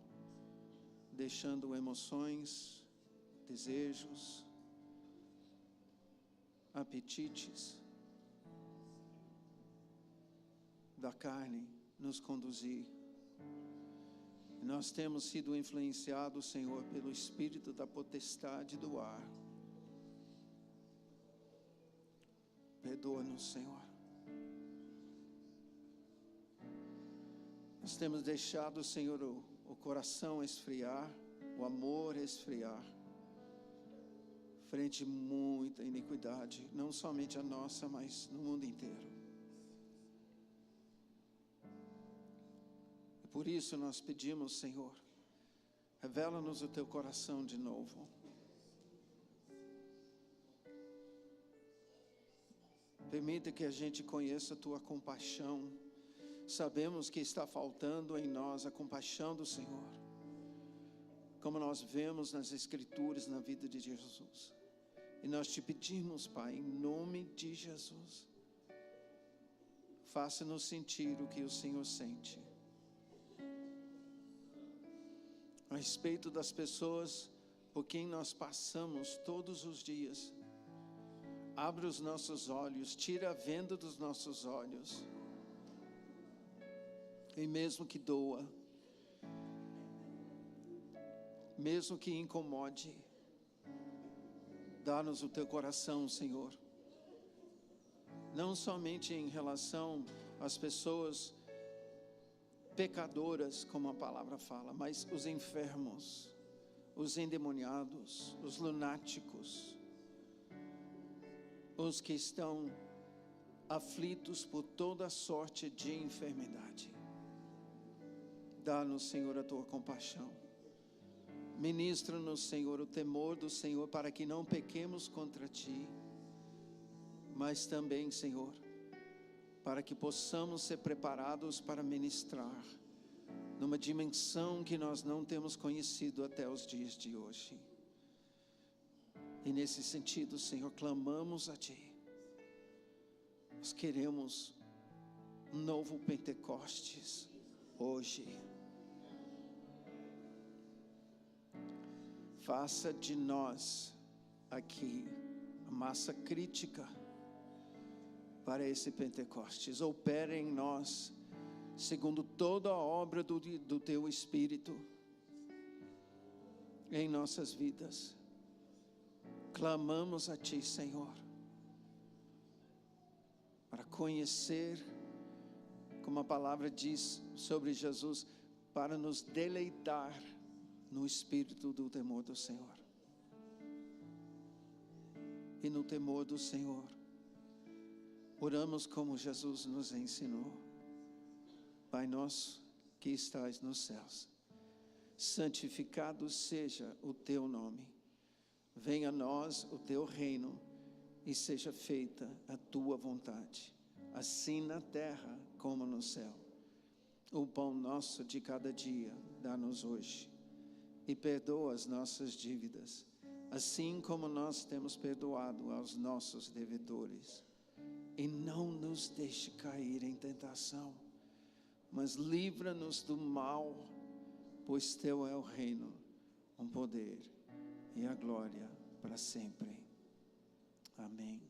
deixando emoções, desejos, apetites da carne nos conduzir. Nós temos sido influenciados, Senhor, pelo espírito da potestade do ar. Perdoa-nos, Senhor. Nós temos deixado, Senhor, o coração esfriar, o amor esfriar, frente a muita iniquidade, não somente a nossa, mas no mundo inteiro. E por isso nós pedimos, Senhor, revela-nos o teu coração de novo. Permita que a gente conheça a tua compaixão. Sabemos que está faltando em nós a compaixão do Senhor, como nós vemos nas Escrituras, na vida de Jesus. E nós te pedimos, Pai, em nome de Jesus, faça-nos sentir o que o Senhor sente a respeito das pessoas por quem nós passamos todos os dias. Abre os nossos olhos, tira a venda dos nossos olhos. E mesmo que doa, mesmo que incomode, dá-nos o teu coração, Senhor. Não somente em relação às pessoas pecadoras, como a palavra fala, mas os enfermos, os endemoniados, os lunáticos, os que estão aflitos por toda sorte de enfermidade. Dá-nos, Senhor, a tua compaixão. Ministra-nos, Senhor, o temor do Senhor, para que não pequemos contra ti, mas também, Senhor, para que possamos ser preparados para ministrar numa dimensão que nós não temos conhecido até os dias de hoje. E nesse sentido, Senhor, clamamos a ti. Nós queremos um novo Pentecostes hoje. Faça de nós aqui a massa crítica para esse Pentecostes. Opera em nós segundo toda a obra do teu Espírito em nossas vidas. Clamamos a ti, Senhor, para conhecer, como a palavra diz sobre Jesus, para nos deleitar no espírito do temor do Senhor. E no temor do Senhor, oramos como Jesus nos ensinou. Pai nosso que estás nos céus, santificado seja o teu nome. Venha a nós o teu reino e seja feita a tua vontade, assim na terra como no céu. O pão nosso de cada dia dá-nos hoje. E perdoa as nossas dívidas, assim como nós temos perdoado aos nossos devedores. E não nos deixe cair em tentação, mas livra-nos do mal, pois teu é o reino, o poder e a glória para sempre. Amém.